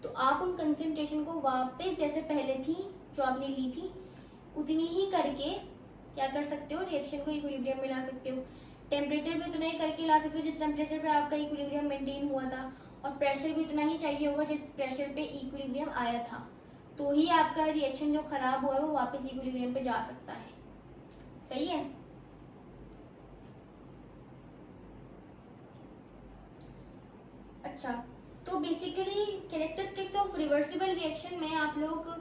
तो आप उन कंसंट्रेशन को वापस जैसे पहले थी जो आपने ली थी उतनी ही करके क्या कर सकते हो, रिएक्शन को इक्विलिब्रियम में ला सकते हो। टेम्परेचर भी उतना ही करके ला सकते हो जिस टेम्परेचर पे आपका इक्विलिब्रियम मेंटेन हुआ था, और प्रेशर भी उतना ही चाहिए होगा जिस प्रेशर पे इक्विलिब्रियम आया था, तो ही आपका रिएक्शन जो खराब हुआ है वो वापस इक्विलिब्रियम पे जा सकता है। सही है। अच्छा, तो basically characteristics of reversible reaction में आप लोग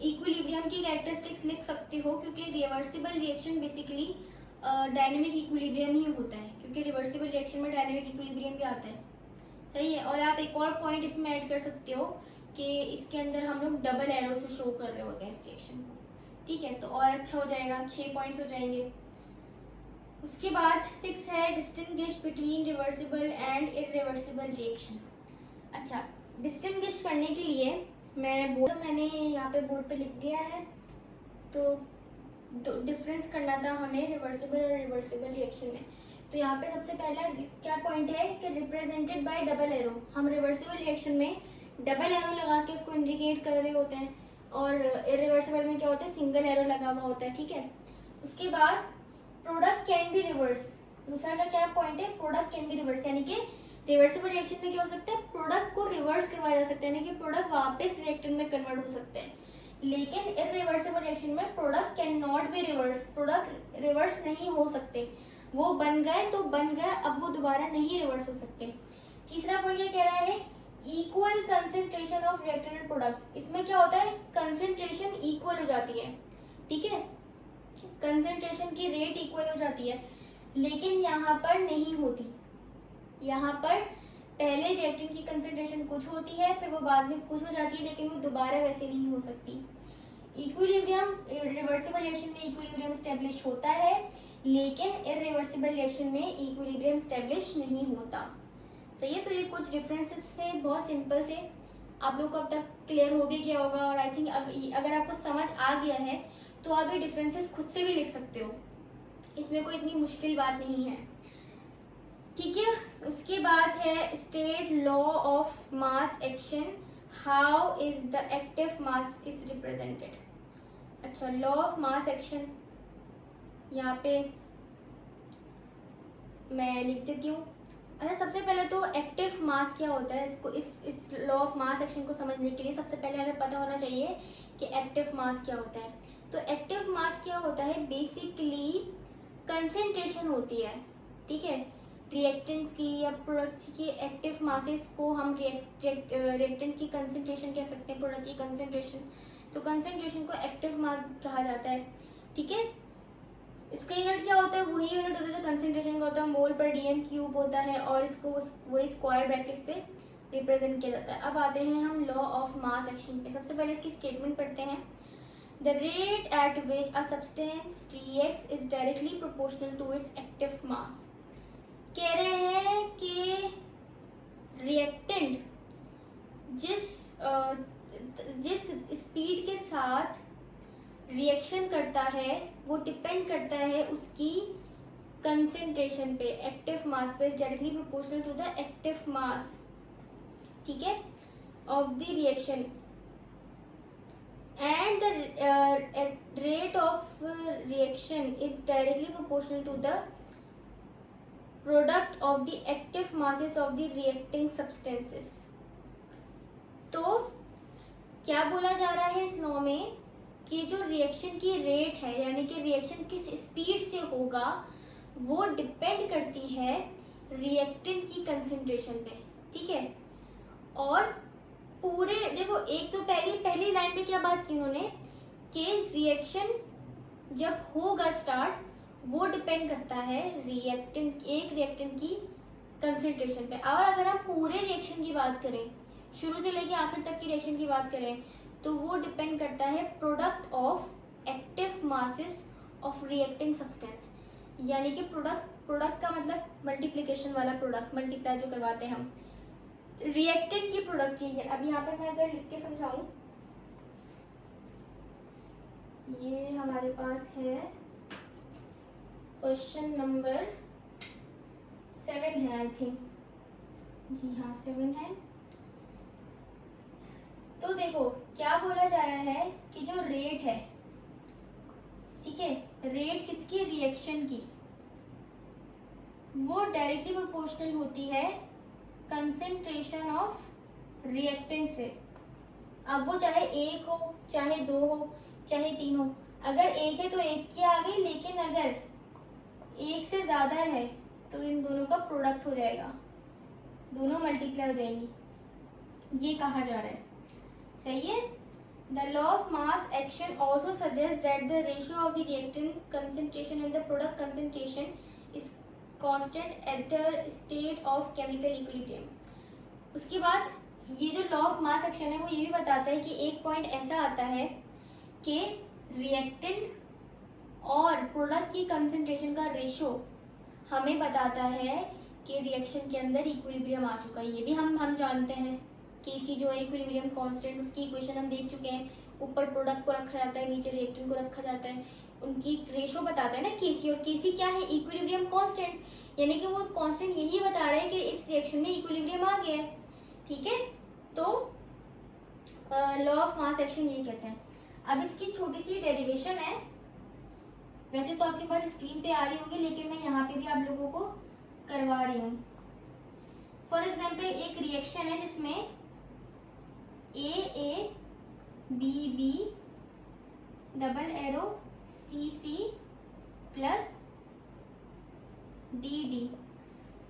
इक्विलिब्रियम की कैरेक्टरिस्टिक्स लिख सकते हो, क्योंकि reversible reaction basically dynamic equilibrium ही होता है, क्योंकि रिवर्सिबल रिएक्शन में डायनेमिक इक्विलिब्रियम भी आता है। सही है। और आप एक और पॉइंट इसमें ऐड कर सकते हो कि इसके अंदर हम लोग डबल एरो से शो कर रहे होते हैं इस रिएक्शन को। ठीक है, तो और अच्छा हो जाएगा, 6 पॉइंट्स हो जाएंगे। उसके बाद 6 है distinguish between reversible and irreversible reaction. अच्छा, डिस्टिंग्विश करने के लिए मैंने यहाँ पे बोर्ड पे लिख दिया है, तो डिफरेंस करना था हमें रिवर्सिबल और रिवर्सिबल रिएक्शन में। तो यहाँ पे सबसे पहला क्या पॉइंट है कि रिप्रेजेंटेड बाय डबल एरो। हम रिवर्सिबल रिएक्शन में डबल एरो लगा के उसको इंडिकेट कर रहे होते हैं, और इरिवर्सिबल में क्या होता है, सिंगल एरो लगा हुआ होता है। ठीक है, उसके बाद प्रोडक्ट कैन बी रिवर्स। दूसरा का क्या पॉइंट है, प्रोडक्ट कैन बी रिवर्स, यानी कि रिवर्सिबल रिएक्शन में क्या हो सकता है, प्रोडक्ट को रिवर्स करवाया जा सकता है, यानी कि प्रोडक्ट वापस रिएक्टेंट में कन्वर्ट हो सकते हैं। लेकिन इरिवर्सिबल रिएक्शन में product can not be reverse, product reverse नहीं हो सकते, वो बन गए तो बन गए, अब वो दोबारा नहीं रिवर्स हो सकते। तीसरा पॉइंट क्या कह रहा है, equal concentration of reactant and product. इसमें क्या होता है, कंसंट्रेशन इक्वल हो जाती है। ठीक है, कंसंट्रेशन की रेट इक्वल हो जाती है, लेकिन यहाँ पर नहीं होती। यहाँ पर पहले रिएक्टेंट की कंसंट्रेशन कुछ होती है, फिर वो बाद में कुछ हो जाती है, लेकिन वो दोबारा वैसे नहीं हो सकती। इक्विलिब्रियम, रिवर्सिबल रिएक्शन में इक्विलिब्रियम स्टेब्लिश होता है, लेकिन इरिवर्सिबल रिएक्शन में इक्विलिब्रियम स्टेब्लिश नहीं होता। सही है। तो ये कुछ डिफरेंसेस थे, बहुत सिंपल से, आप लोग को अब तक क्लियर हो भी गया होगा। और आई थिंक अगर आपको समझ आ गया है तो आप ये डिफरेंसेस खुद से भी लिख सकते हो, इसमें कोई इतनी मुश्किल बात नहीं है। ठीक है। उसके बाद है state law of mass action, how is the active mass is represented. अच्छा, लॉ ऑफ मास एक्शन यहाँ पे मैं लिख देती हूँ। अच्छा, सबसे पहले तो एक्टिव मास क्या होता है, इसको इस लॉ ऑफ मास एक्शन को समझने के लिए सबसे पहले हमें पता होना चाहिए कि एक्टिव मास क्या होता है। तो एक्टिव मास क्या होता है, बेसिकली कंसंट्रेशन होती है। ठीक है। रिएक्टेंट्स की या प्रोडक्ट्स की एक्टिव मासेस को हम रिएक्टेंट की कंसंट्रेशन कह सकते हैं, प्रोडक्ट की कंसंट्रेशन। तो कंसंट्रेशन को एक्टिव मास कहा जाता है। ठीक है। इसका यूनिट क्या होता है, वही यूनिट होता है जो कंसंट्रेशन का होता है, मोल पर डीएम क्यूब होता है, और इसको वही स्क्वायर ब्रैकेट से रिप्रेजेंट किया जाता है। अब आते हैं हम लॉ ऑफ मास एक्शन पे। सबसे पहले इसकी स्टेटमेंट पढ़ते हैं। The rate at which a substance reacts is directly proportional to its active mass. कह रहे हैं कि रिएक्टेंट जिस स्पीड के साथ रिएक्शन करता है वो डिपेंड करता है उसकी कंसंट्रेशन पे, एक्टिव मास पे, directly proportional to the active mass. ठीक है, of the reaction, and the rate of reaction is directly proportional to the product of the active masses of the reacting substances. तो क्या बोला जा रहा है इस लॉ में कि जो रिएक्शन की रेट है, यानी कि रिएक्शन किस स्पीड से होगा, वो डिपेंड करती है रिएक्टेंट की कंसंट्रेशन पे। ठीक है। और पूरे देखो, एक तो पहली लाइन में क्या बात की उन्होंने कि रिएक्शन जब होगा स्टार्ट, वो डिपेंड करता है एक रिएक्टेंट की कंसंट्रेशन पे। और अगर हम पूरे रिएक्शन की बात करें, शुरू से लेके आखिर तक की रिएक्शन की बात करें, तो वो डिपेंड करता है product of active masses of reacting substance. यानी कि प्रोडक्ट का मतलब मल्टीप्लिकेशन वाला प्रोडक्ट, मल्टीप्लाई जो करवाते हैं हम रिएक्टेंट की प्रोडक्ट की। अब यहाँ पे मैं अगर लिख के समझाऊं, ये हमारे पास है क्वेश्चन नंबर 7 है, आई थिंक, जी हाँ 7 है। तो देखो क्या बोला जा रहा है कि जो रेट है, ठीक है, रेट किसकी, रिएक्शन की, वो डायरेक्टली प्रोपोर्शनल होती है कंसंट्रेशन ऑफ रिएक्टेंट से। अब वो चाहे 1 हो, चाहे 2 हो, चाहे 3 हो। अगर 1 है तो 1 की आ गई, लेकिन अगर 1 से ज़्यादा है तो इन दोनों का प्रोडक्ट हो जाएगा, दोनों मल्टीप्लाई हो जाएंगी, ये कहा जा रहा है। सही है। The law of mass action also suggests that the ratio of the reactant concentration and the product concentration is constant at the state of chemical equilibrium. उसके बाद ये जो लॉ ऑफ मास एक्शन है वो ये भी बताता है कि एक पॉइंट ऐसा आता है कि रिएक्टेंट और प्रोडक्ट की कंसंट्रेशन का रेशो हमें बताता है कि रिएक्शन के अंदर इक्विलिब्रियम आ चुका है। ये भी हम जानते हैं। केसी जो है इक्विलिब्रियम कांस्टेंट, उसकी इक्वेशन हम देख चुके हैं। ऊपर प्रोडक्ट को रखा जाता है, नीचे रिएक्टेंट को रखा जाता है, उनकी रेशो बताता है ना केसी। और केसी क्या है, इक्विलिब्रियम कांस्टेंट, यानी कि वो कांस्टेंट यही बता रहा है कि इस रिएक्शन में इक्विलिब्रियम आ गया है। ठीक है। तो लॉ ऑफ मास एक्शन यही कहते हैं। अब इसकी छोटी सी डेरिवेशन है, वैसे तो आपके पास स्क्रीन पे आ रही होगी, लेकिन मैं यहाँ पे भी आप लोगों को करवा रही हूँ। फॉर एग्जाम्पल एक रिएक्शन है जिसमें A B double arrow C plus D.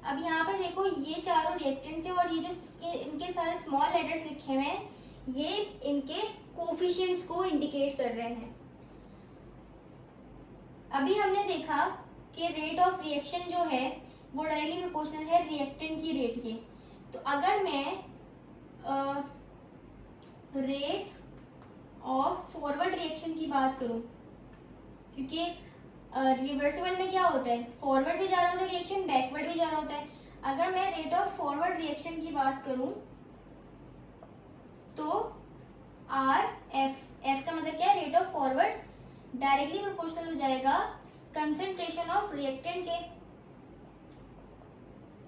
अब यहाँ पे देखो ये चारों रिएक्टेंट्स हैं, और ये जो इनके सारे स्मॉल लेटर्स लिखे हुए हैं, ये इनके कोफिशिएंट्स को इंडिकेट कर रहे हैं। अभी हमने देखा कि रेट ऑफ रिएक्शन जो है वो डायरेक्टली प्रोपोर्शनल है रिएक्टेंट की रेट के। तो अगर मैं रेट ऑफ फॉरवर्ड रिएक्शन की बात करूं, क्योंकि रिवर्सिबल में क्या होता है, फॉरवर्ड भी जा रहा होता है रिएक्शन, बैकवर्ड भी जा रहा होता है। अगर मैं रेट ऑफ फॉरवर्ड रिएक्शन की बात करूं तो आर एफ का मतलब क्या है, rate of forward directly proportional हो जाएगा कंसंट्रेशन ऑफ रिएक्टेंट के,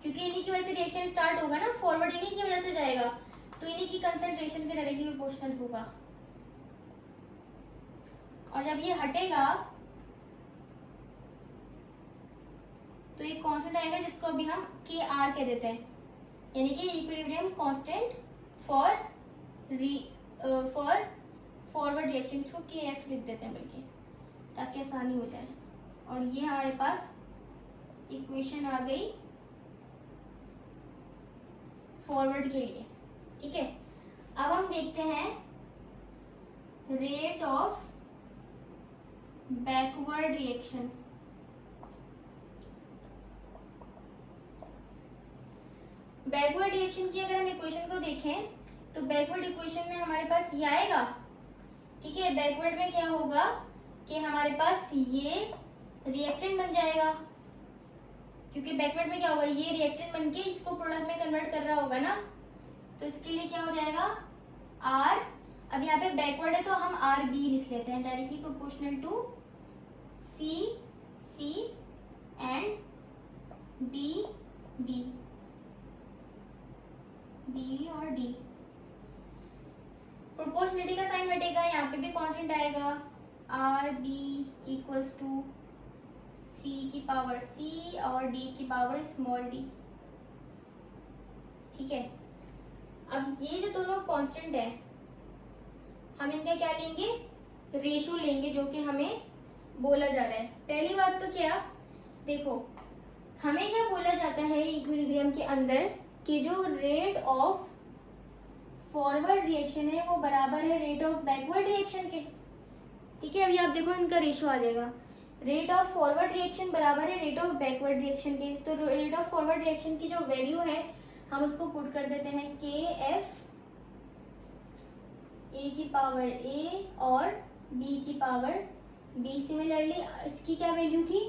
क्योंकि इन्हीं की वजह से रिएक्शन स्टार्ट होगा ना, फॉरवर्ड इन्हीं की वजह से जाएगा, तो इन्हीं की कंसंट्रेशन के डायरेक्टली प्रोपोर्शनल होगा। और जब ये हटेगा तो एक कांस्टेंट आएगा जिसको अभी हम के आर कह देते हैं, यानी कि equilibrium constant for forward reaction, इसको के एफ लिख देते हैं बल्कि, ताकि आसानी हो जाए। और ये हमारे पास इक्वेशन आ गई फॉरवर्ड के लिए, ठीक है। अब हम देखते हैं rate of backward reaction. Backward reaction की अगर हम इक्वेशन को देखें तो बैकवर्ड इक्वेशन में हमारे पास ये आएगा, ठीक है। बैकवर्ड में क्या होगा कि हमारे पास ये रिएक्टेंट बन जाएगा, क्योंकि बैकवर्ड में क्या होगा, ये रिएक्टेंट बन के इसको प्रोडक्ट में कन्वर्ट कर रहा होगा ना, तो इसके लिए क्या हो जाएगा आर, अब यहाँ पे बैकवर्ड है तो हम आर बी लिख लेते हैं, directly proportional to C C and D D D और डी। प्रोपोर्शनलिटी का साइन हटेगा, यहाँ पे भी कांस्टेंट आएगा, R B equals to C की पावर सी और डी की पावर स्मॉल डी, ठीक है। अब ये जो दोनों कांस्टेंट है, हम इनका क्या लेंगे, रेशो लेंगे, जो कि हमें बोला जा रहा है। पहली बात तो क्या, देखो हमें क्या बोला जाता है इक्विलिब्रियम के अंदर कि जो रेट ऑफ फॉरवर्ड रिएक्शन है वो बराबर है रेट ऑफ बैकवर्ड रिएक्शन के, ठीक है। अभी आप देखो इनका रेशो आ जाएगा, रेट ऑफ फॉरवर्ड रिएक्शन बराबर है रेट ऑफ बैकवर्ड रिएक्शन के। तो रेट ऑफ फॉरवर्ड रिएक्शन की जो वैल्यू है हम उसको पुट कर देते हैं के एफ ए की पावर ए और बी की पावर बी। सिमिलरली इसकी क्या वैल्यू थी,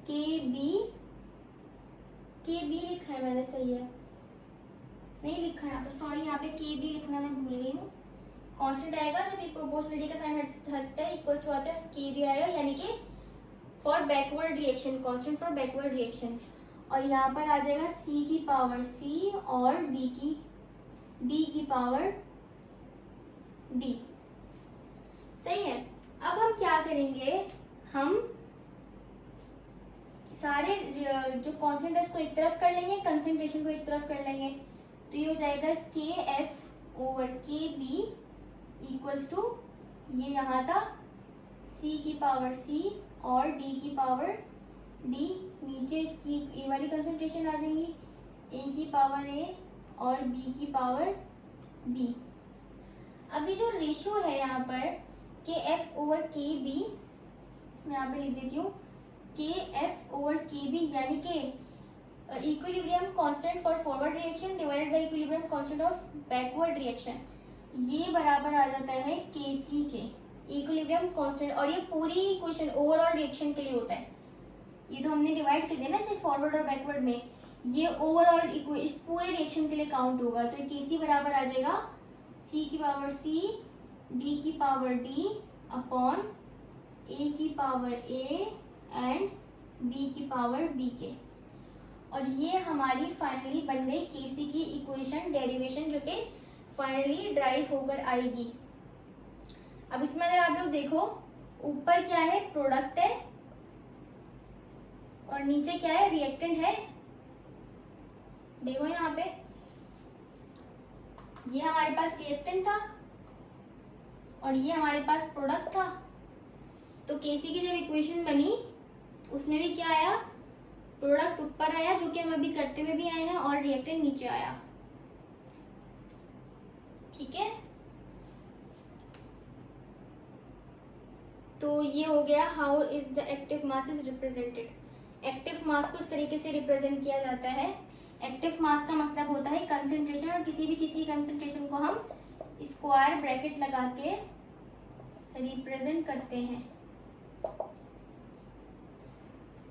के बी लिखा है मैंने, सही है, नहीं लिखा है यहाँ पे, सॉरी, यहाँ पे के बी लिखना मैं भूल गई हूँ। कांस्टेंट आएगा जब प्रोपोर्शनलिटी का साइन हटता है, इक्वल्स टू आता है के बी आएगा, यानी कि for backward reaction, constant for backward reaction. और यहाँ पर आ जाएगा सी की पावर सी और डी की पावर डी, सही है। अब हम क्या करेंगे, हम सारे जो कांस्टेंट है इसको एक तरफ कर लेंगे, कंसंट्रेशन को एक तरफ कर लेंगे, तो ये हो जाएगा के एफ ओवर के बी इक्वल्स टू, ये यहाँ था सी की पावर सी और डी की पावर डी, नीचे इसकी ए वाली कंसंट्रेशन आ जाएंगी, ए की पावर ए और बी की पावर बी। अभी जो रेशो है यहाँ पर के एफ ओवर के बी, मैं यहाँ पे लिख देती हूँ के एफ ओवर के बी, यानी कि equilibrium constant for forward reaction divided by equilibrium constant of backward reaction, ये बराबर आ जाता है के सी के, इक्विलिब्रियम कांस्टेंट। और ये पूरी इक्वेशन ओवरऑल रिएक्शन के लिए होता है, ये तो हमने डिवाइड कर दिया ना सिर्फ फॉरवर्ड और बैकवर्ड में, ये ओवरऑल इस पूरे रिएक्शन के लिए काउंट होगा। तो के सी बराबर आ जाएगा सी की पावर सी, डी की पावर डी अपॉन ए की पावर ए एंड बी की पावर बी के। और ये हमारी फाइनली बन गई केसी की इक्वेशन डेरिवेशन, जो कि फाइनली ड्राइव होकर आएगी। अब इसमें अगर आप लोग देखो, ऊपर क्या है, प्रोडक्ट है, और नीचे क्या है, रिएक्टेंट है। देखो यहाँ पे ये हमारे पास रिएक्टेंट था और ये हमारे पास प्रोडक्ट था। तो केसी की जब इक्वेशन बनी उसमें भी क्या आया, प्रोडक्ट ऊपर आया, जो कि हम अभी करते हुए भी आए हैं, और रिएक्टेंट नीचे आया, ठीक है। तो ये हो गया how is the active mass is represented. Active mass को इस तरीके से रिप्रेजेंट किया जाता है। एक्टिव मास का मतलब होता है कंसंट्रेशन, और किसी भी चीज़ की कंसंट्रेशन को हम स्क्वायर ब्रैकेट लगा के रिप्रेजेंट करते हैं।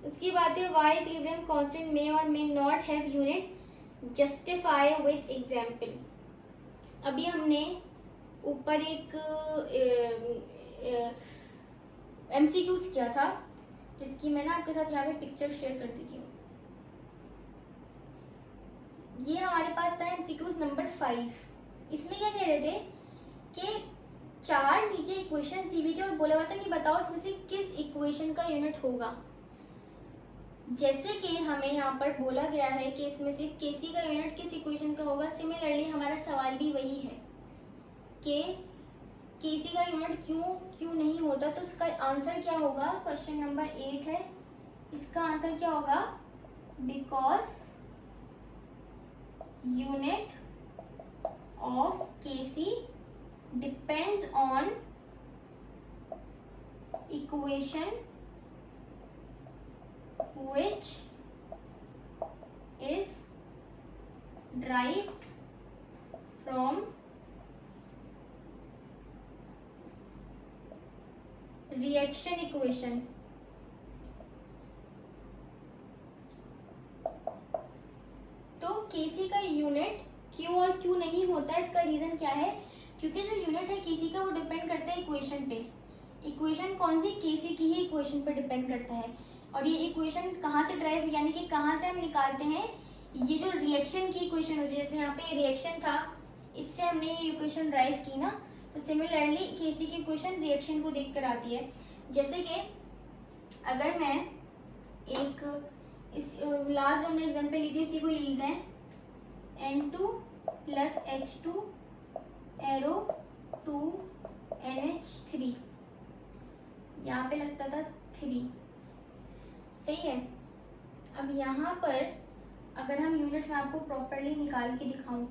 उसकी बात है वाई इक्विलिब्रियम कांस्टेंट मे और may not have unit, justify with example. अभी हमने ऊपर एक एमसीक्यूज किया था, जिसकी मैं ना आपके साथ यहाँ पे पिक्चर शेयर कर देती हूँ। ये हमारे पास था एमसीक्यूज नंबर 5। इसमें क्या कह रहे थे कि 4 नीचे इक्वेशंस दी हुई थी और बोला हुआ था कि बताओ इसमें से किस इक्वेशन का यूनिट होगा। जैसे कि हमें यहाँ पर बोला गया है कि इसमें से केसी का यूनिट किस इक्वेशन का होगा, सिमिलरली हमारा सवाल भी वही है कि केसी का यूनिट क्यों नहीं होता। तो इसका आंसर क्या होगा, क्वेश्चन नंबर 8 है, इसका आंसर क्या होगा, because unit of KC depends on equation which is derived from reaction equation। तो केसी का यूनिट क्यों और क्यों नहीं होता है, इसका रीजन क्या है, क्योंकि जो यूनिट है केसी का वो डिपेंड करता है इक्वेशन पे। इक्वेशन कौन सी, केसी की ही इक्वेशन पे डिपेंड करता है। और ये इक्वेशन कहाँ से ड्राइव, यानी कि कहाँ से हम निकालते हैं, ये जो रिएक्शन की इक्वेशन होती है, जैसे यहाँ पे रिएक्शन था, इससे हमने ये इक्वेशन ड्राइव की ना। तो सिमिलरली केसी की इक्वेशन रिएक्शन को देखकर आती है। जैसे कि अगर मैं एक इस लास्ट जो हमने एग्जाम्पल ली थी इसी को ले लेते हैं, N2 plus H2 arrow 2NH3, यहाँ पे लगता था 3, सही है। अब यहाँ पर अगर हम यूनिट में आपको प्रॉपरली निकाल के दिखाऊं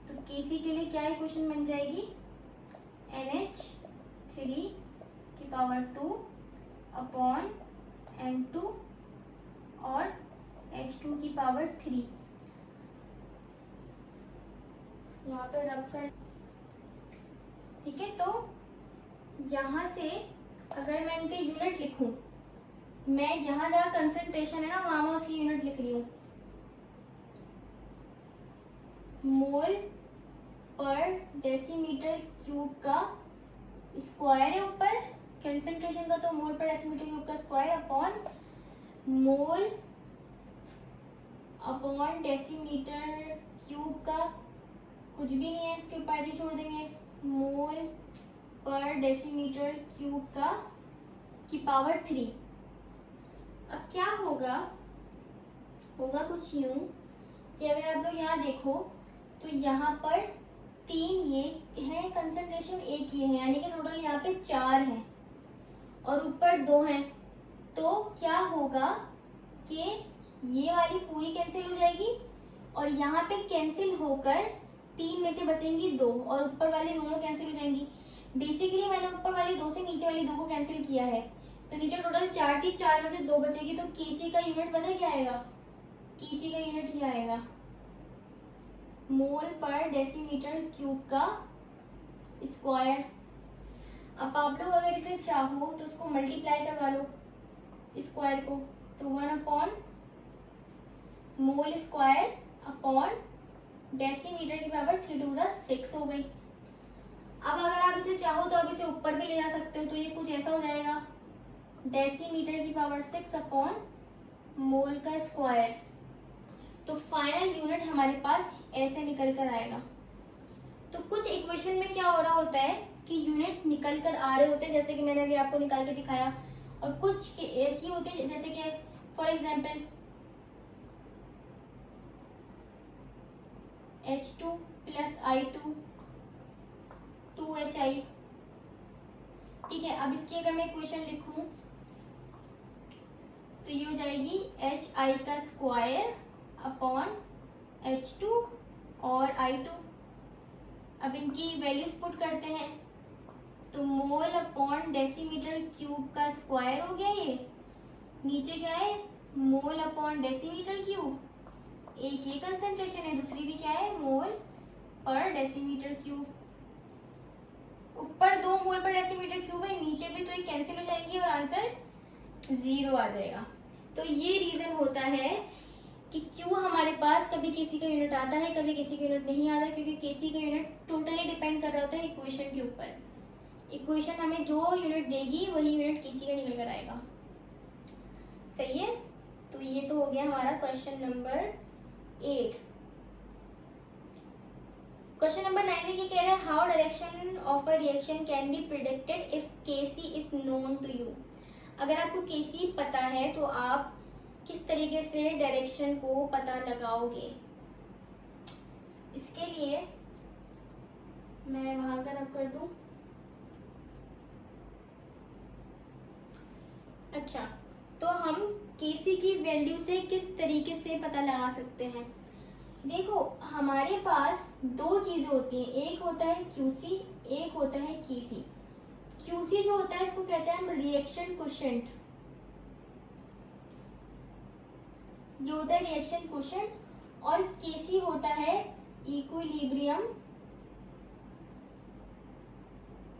तो केसी के लिए क्या इक्वेशन बन जाएगी, NH3 की पावर 2 अपॉन N2 और H2 की पावर 3। यहाँ पे रब कर, ठीक है। तो यहाँ से अगर मैं इनके यूनिट लिखूं, मैं जहां जहां कंसंट्रेशन है ना वहां मैं उसकी यूनिट लिख रही हूँ। मोल पर डेसीमीटर क्यूब का स्क्वायर है ऊपर, कंसंट्रेशन का तो मोल पर डेसीमीटर क्यूब का square upon mole upon decimetre cube का कुछ भी नहीं है, इसके ऊपर ऐसे छोड़ देंगे, मोल पर डेसीमीटर क्यूब का की पावर 3। अब क्या होगा, होगा कुछ यूं कि अगर आप लोग यहाँ देखो तो यहाँ पर 3 ये है कंसंट्रेशन, एक ये है, यानी कि टोटल यहाँ पे 4 है और ऊपर 2 हैं। तो क्या होगा कि ये वाली पूरी कैंसिल हो जाएगी और यहाँ पे कैंसिल होकर 3 में से बचेंगी 2 और ऊपर वाली दोनों कैंसिल हो जाएंगी। बेसिकली मैंने ऊपर वाली 2 से नीचे वाली 2 को कैंसिल किया है, तो नीचे टोटल 4 थी, 4 में से 2 बचेगी। तो केसी का यूनिट पता क्या आएगा, केसी का यूनिट ही आएगा मोल पर डेसीमीटर क्यूब का स्क्वायर। अब आप लोग अगर इसे चाहो तो इसको मल्टीप्लाई करवा लो स्क्वायर को, तो 1 upon mole square upon decimetre की पावर 3 2 6 हो गई। अब अगर आप इसे चाहो तो आप इसे ऊपर भी ले जा सकते हो, तो ये कुछ ऐसा हो जाएगा, डेसीमीटर की पावर 6 अपॉन मोल का स्क्वायर। तो फाइनल यूनिट हमारे पास ऐसे निकल कर आएगा। तो कुछ इक्वेशन में क्या हो रहा होता है कि यूनिट निकल कर आ रहे होते हैं, जैसे कि मैंने अभी आपको निकाल के दिखाया, और कुछ ऐसी होते हैं जैसे कि for example H2 plus I2 2HI। ठीक है, अब इसकी अगर मैं इक्वेशन लिखूं तो ये हो जाएगी HI का स्क्वायर अपॉन H2 और I2। अब इनकी वैल्यूज पुट करते हैं, तो मोल अपॉन डेसीमीटर क्यूब का स्क्वायर हो गया, ये नीचे क्या है मोल अपॉन डेसीमीटर क्यूब, एक ये कंसेंट्रेशन है, दूसरी भी क्या है, मोल पर डेसीमीटर क्यूब। ऊपर 2 मोल पर डेसीमीटर क्यूब है, नीचे भी, तो ये कैंसिल हो जाएंगी और आंसर 0 आ जाएगा। तो ये रीजन होता है कि क्यों हमारे पास कभी केसी का यूनिट आता है, कभी केसी का यूनिट नहीं आता, क्योंकि केसी का यूनिट टोटली डिपेंड कर रहा होता है इक्वेशन के ऊपर। इक्वेशन हमें जो यूनिट देगी वही यूनिट केसी का निकल कर आएगा। सही है। तो ये तो हो गया हमारा क्वेश्चन नंबर 8। क्वेश्चन नंबर 9 में ये कह रहा है how direction of a reaction can be predicted if KC is known to you. अगर आपको केसी पता है तो आप किस तरीके से डायरेक्शन को पता लगाओगे। इसके लिए मैं वहां का रब कर दूं। अच्छा, तो हम केसी की वैल्यू से किस तरीके से पता लगा सकते हैं। देखो हमारे पास 2 चीजें होती हैं, एक होता है क्यूसी, एक होता है केसी। क्यूसी जो होता है इसको कहते हैं हम रिएक्शन कोशेंट, ये होता है रिएक्शन कोशेंट, और केसी होता है इक्विलिब्रियम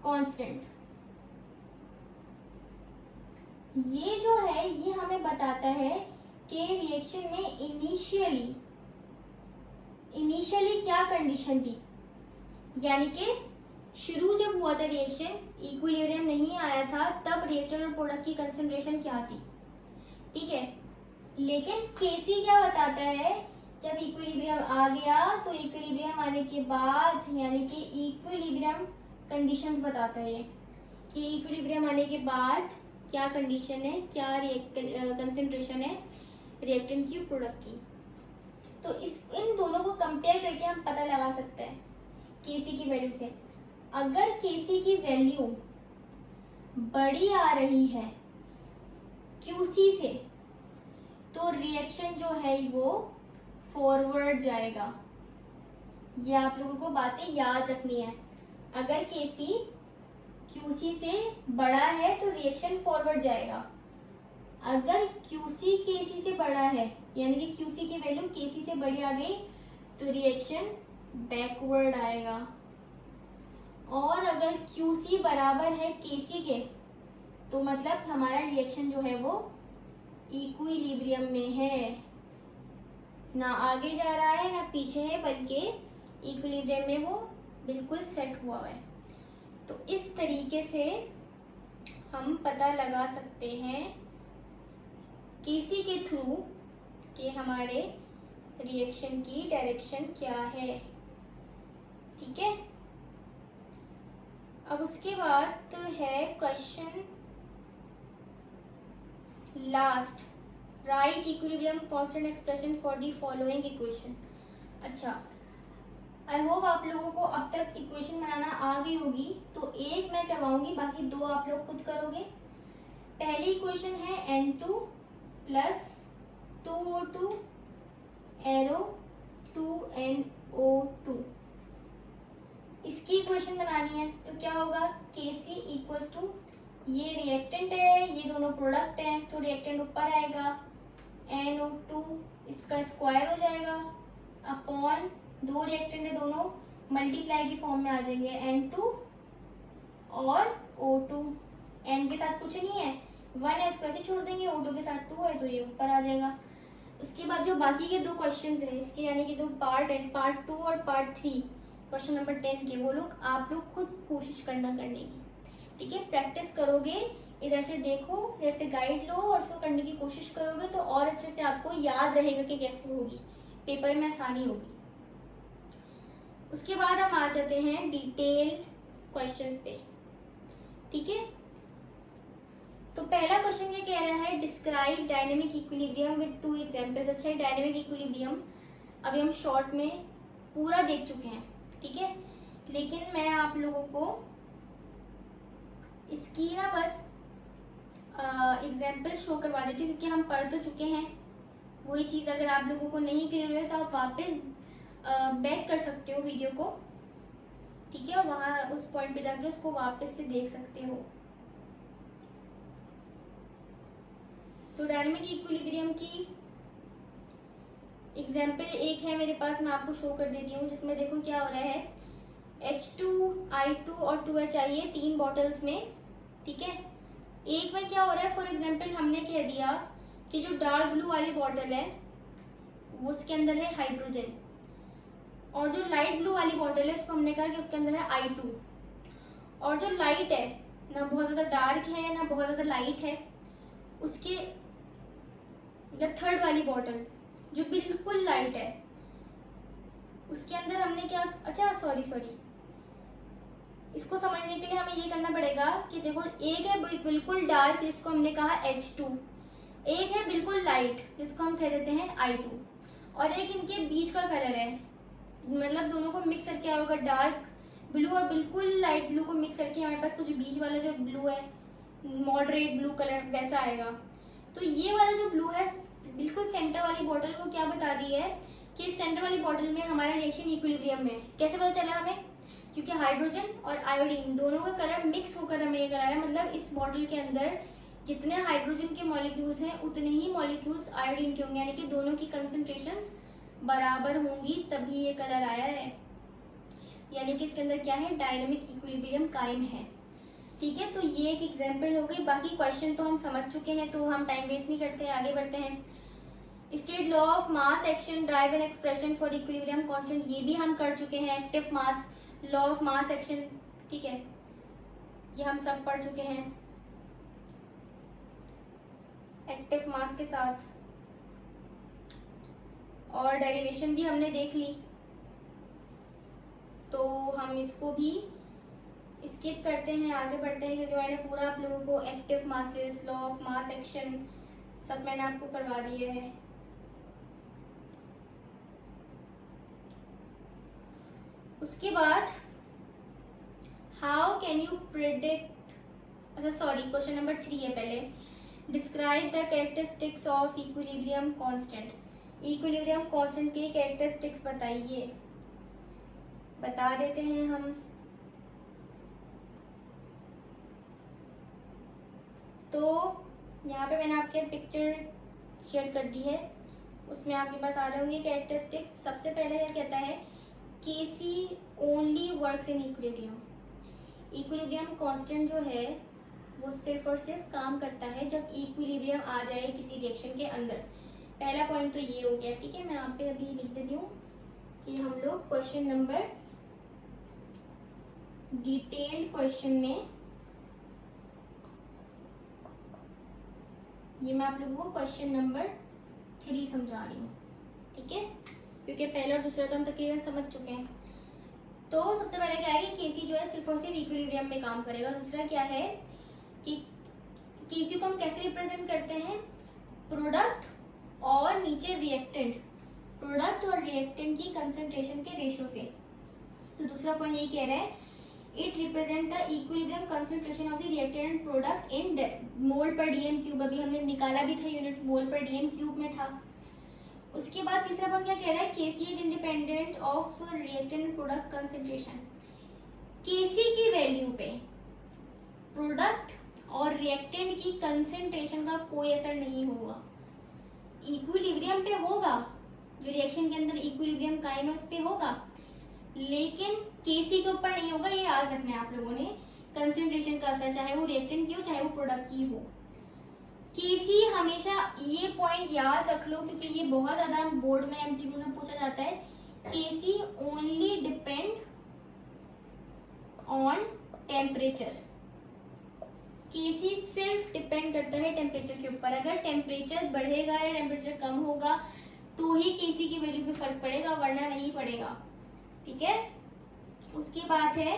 कांस्टेंट। ये जो है ये हमें बताता है कि रिएक्शन में इनिशियली क्या कंडीशन थी, यानी कि शुरू जब हुआ था रिएक्शन, इक्विलिब्रियम नहीं आया था, तब रिएक्टर और प्रोडक्ट की कंसंट्रेशन क्या थी। ठीक है, लेकिन केसी क्या बताता है, जब इक्विलिब्रियम आ गया तो इक्विलिब्रियम आने के बाद, यानी कि इक्विलिब्रियम कंडीशंस बताता है कि इक्विलिब्रियम आने के बाद क्या कंडीशन है, क्या कंसंट्रेशन है रिएक्टेंट की, प्रोडक्ट की। तो इन दोनों को कंपेयर करके हम पता लगा सकते हैं केसी की वैल्यू से। अगर केसी की वैल्यू बड़ी आ रही है क्यूसी से, तो रिएक्शन जो है वो फॉरवर्ड जाएगा। ये आप लोगों को बातें याद रखनी है। अगर केसी क्यूसी से बड़ा है तो रिएक्शन फॉरवर्ड जाएगा। अगर क्यूसी केसी से बड़ा है, यानी कि क्यूसी की वैल्यू केसी से बड़ी आ गई, तो रिएक्शन बैकवर्ड आएगा। और अगर क्यूसी बराबर है केसी के, तो मतलब हमारा रिएक्शन जो है वो इक्विलिब्रियम में है, ना आगे जा रहा है ना पीछे है, बल्कि इक्विलिब्रियम में वो बिल्कुल सेट हुआ है। तो इस तरीके से हम पता लगा सकते हैं केसी के थ्रू कि हमारे रिएक्शन की डायरेक्शन क्या है। ठीक है, अब उसके बाद है question last, right equilibrium constant expression for the following equation. अच्छा, आई होप आप लोगों को अब तक इक्वेशन बनाना आ गई होगी। तो एक मैं करवाऊंगी, बाकी 2 आप लोग खुद करोगे। पहली इक्वेशन है N2 plus 2O2 arrow 2NO2, इसकी इक्वेशन बनानी है। तो क्या होगा, Kc इक्वल्स टू, ये रिएक्टेंट है, ये दोनों प्रोडक्ट हैं, तो रिएक्टेंट ऊपर आएगा, NO2 इसका स्क्वायर हो जाएगा, अपॉन 2 रिएक्टेंट है, दोनों मल्टीप्लाई की फॉर्म में आ जाएंगे, N2 और O2। N के साथ कुछ नहीं है, 1 है, उसको ऐसे छोड़ देंगे, O2 के साथ 2 है, तो ये ऊपर आ जाएगा। उसके बाद जो बाकी के 2 क्वेश्चंस हैं इसके, यानी कि जो पार्ट है, पार्ट 2 और पार्ट 3 क्वेश्चन नंबर 10 के, वो लोग आप लोग खुद कोशिश करने की। ठीक है, प्रैक्टिस करोगे, इधर से देखो, इधर से गाइड लो और उसको करने की कोशिश करोगे तो और अच्छे से आपको याद रहेगा कि कैसे होगी, पेपर में आसानी होगी। उसके बाद हम आ जाते हैं डिटेल क्वेश्चंस पे। ठीक है, तो पहला क्वेश्चन ये कह रहा है describe dynamic equilibrium with 2 examples. अच्छा, डायनेमिक इक्विलिब्रियम अभी हम शॉर्ट में पूरा देख चुके हैं। ठीक है, लेकिन मैं आप लोगों को इसकी ना बस एग्जाम्पल शो करवा देती हूँ, क्योंकि हम पढ़ तो चुके हैं वही चीज़। अगर आप लोगों को नहीं क्लियर है तो आप वापस बैक कर सकते हो वीडियो को। ठीक है, और वहाँ उस पॉइंट पे जाके उसको वापस से देख सकते हो। तो डायनामिक इक्विलिब्रियम की एग्जाम्पल एक है मेरे पास, मैं आपको शो कर देती हूँ, जिसमें देखो क्या हो रहा है, H2I2 और 2H चाहिए 3 बॉटल्स में, ठीक है। एक में क्या हो रहा है, फॉर एग्जाम्पल हमने कह दिया कि जो डार्क ब्लू वाली बॉटल है वो उसके अंदर है हाइड्रोजन, और जो लाइट ब्लू वाली बॉटल है उसको हमने कहा कि उसके अंदर है I2, और जो लाइट है, ना बहुत ज़्यादा डार्क है ना बहुत ज़्यादा लाइट है, उसके मतलब थर्ड वाली बॉटल जो बिल्कुल लाइट है उसके अंदर हमने क्या, अच्छा सॉरी, इसको समझने के लिए हमें ये करना पड़ेगा कि देखो एक है बिल्कुल डार्क जिसको हमने कहा H2, एक है बिल्कुल लाइट जिसको हम कह देते हैं I2, और एक इनके बीच का कलर है, मतलब दोनों को मिक्स करके आया होगा, डार्क ब्लू और बिल्कुल लाइट ब्लू को मिक्स करके हमारे पास कुछ बीच वाला जो ब्लू है, मॉडरेट ब्लू कलर वैसा आएगा। तो ये वाला जो ब्लू है बिल्कुल सेंटर वाली बॉटल, वो क्या बता रही है कि सेंटर वाली बॉटल में हमारा रिएक्शन इक्विलिब्रियम में। कैसे पता चला हमें, क्योंकि हाइड्रोजन और आयोडीन दोनों का कलर मिक्स होकर हमें ये कलर है, मतलब इस बॉटल के अंदर जितने हाइड्रोजन के मॉलिक्यूल्स हैं उतने ही मॉलिक्यूल्स आयोडीन के होंगे, यानी कि दोनों की कंसंट्रेशंस बराबर होंगी, तभी ये कलर आया है, यानी कि इसके अंदर क्या है, डायनामिक इक्विलिब्रियम कायम है, ठीक है। तो ये एक एग्जांपल हो गई, बाकी क्वेश्चन तो हम समझ चुके हैं, तो हम टाइम वेस्ट नहीं करते हैं, आगे बढ़ते हैं। State law of mass action drive an expression for equilibrium constant, ये भी हम कर चुके हैं। Active mass, law of mass action, ठीक है, ये हम सब पढ़ चुके हैं एक्टिव मास के साथ, और डेरिवेशन भी हमने देख ली, तो हम इसको भी स्किप करते हैं, आगे बढ़ते हैं, क्योंकि मैंने पूरा आप लोगों को active masses, law of mass action सब मैंने आपको करवा दिए हैं। उसके बाद हाउ कैन यू प्रिडिक्ट, अच्छा सॉरी, क्वेश्चन नंबर 3 है पहले, describe the characteristics of equilibrium constant, equilibrium constant के कैरेक्टरिस्टिक्स बताइए, बता देते हैं हम। तो यहाँ पे मैंने आपके पिक्चर शेयर कर दी है, उसमें आपके पास आ रहे होंगे कैरेक्टरिस्टिक्स। सबसे पहले यह कहता है Kc only works in equilibrium, equilibrium constant जो है वो सिर्फ और सिर्फ काम करता है जब इक्विलिब्रियम आ जाए किसी रिएक्शन के अंदर। पहला पॉइंट तो ये हो गया, ठीक है। मैं यहाँ पे अभी लिख देती हूँ कि हम लोग क्वेश्चन नंबर, डिटेल्ड क्वेश्चन में, ये मैं आप लोगों को क्वेश्चन नंबर 3 समझा रही हूँ, ठीक है, क्योंकि पहला और दूसरा तो हम तकरीबन समझ चुके हैं। तो सबसे पहले क्या है कि केसी जो है सिर्फ और सिर्फ इक्विलिब्रियम में काम करेगा। दूसरा क्या है कि केसी को हम कैसे रिप्रेजेंट करते हैं, प्रोडक्ट और नीचे रिएक्टेंट, प्रोडक्ट और रिएक्टेंट की कंसंट्रेशन के रेशो से। तो दूसरा पॉइंट यही कह रहा है, it represent the equilibrium concentration of the reactant and product in mole per dm cube, अभी हमने निकाला भी था यूनिट, मोल पर डीएम क्यूब में था। उसके बाद तीसरा पॉइंट क्या कह रहा है, KC is independent of reactant and product concentration, KC की वैल्यू पे प्रोडक्ट और रिएक्टेंट की कंसंट्रेशन का कोई असर नहीं होगा। इक्विलिब्रियम पे होगा, जो रिएक्शन के अंदर इक्विलिब्रियम कायम है उस पे होगा, लेकिन केसी के ऊपर नहीं होगा, ये याद रखना है आप लोगों ने। कंसंट्रेशन का असर चाहे वो रिएक्टेंट की हो चाहे वो प्रोडक्ट की हो, केसी हमेशा, ये पॉइंट याद रख लो क्योंकि ये बहुत ज्यादा बोर्ड में एमसीक्यू में पूछा जाता है। केसी ओनली डिपेंड ऑन टेम्परेचर, केसी सिर्फ डिपेंड करता है टेम्परेचर के ऊपर। अगर टेम्परेचर बढ़ेगा या टेम्परेचर कम होगा तो ही केसी की वैल्यू पे फर्क पड़ेगा, वरना नहीं पड़ेगा, ठीक है। उसके बाद है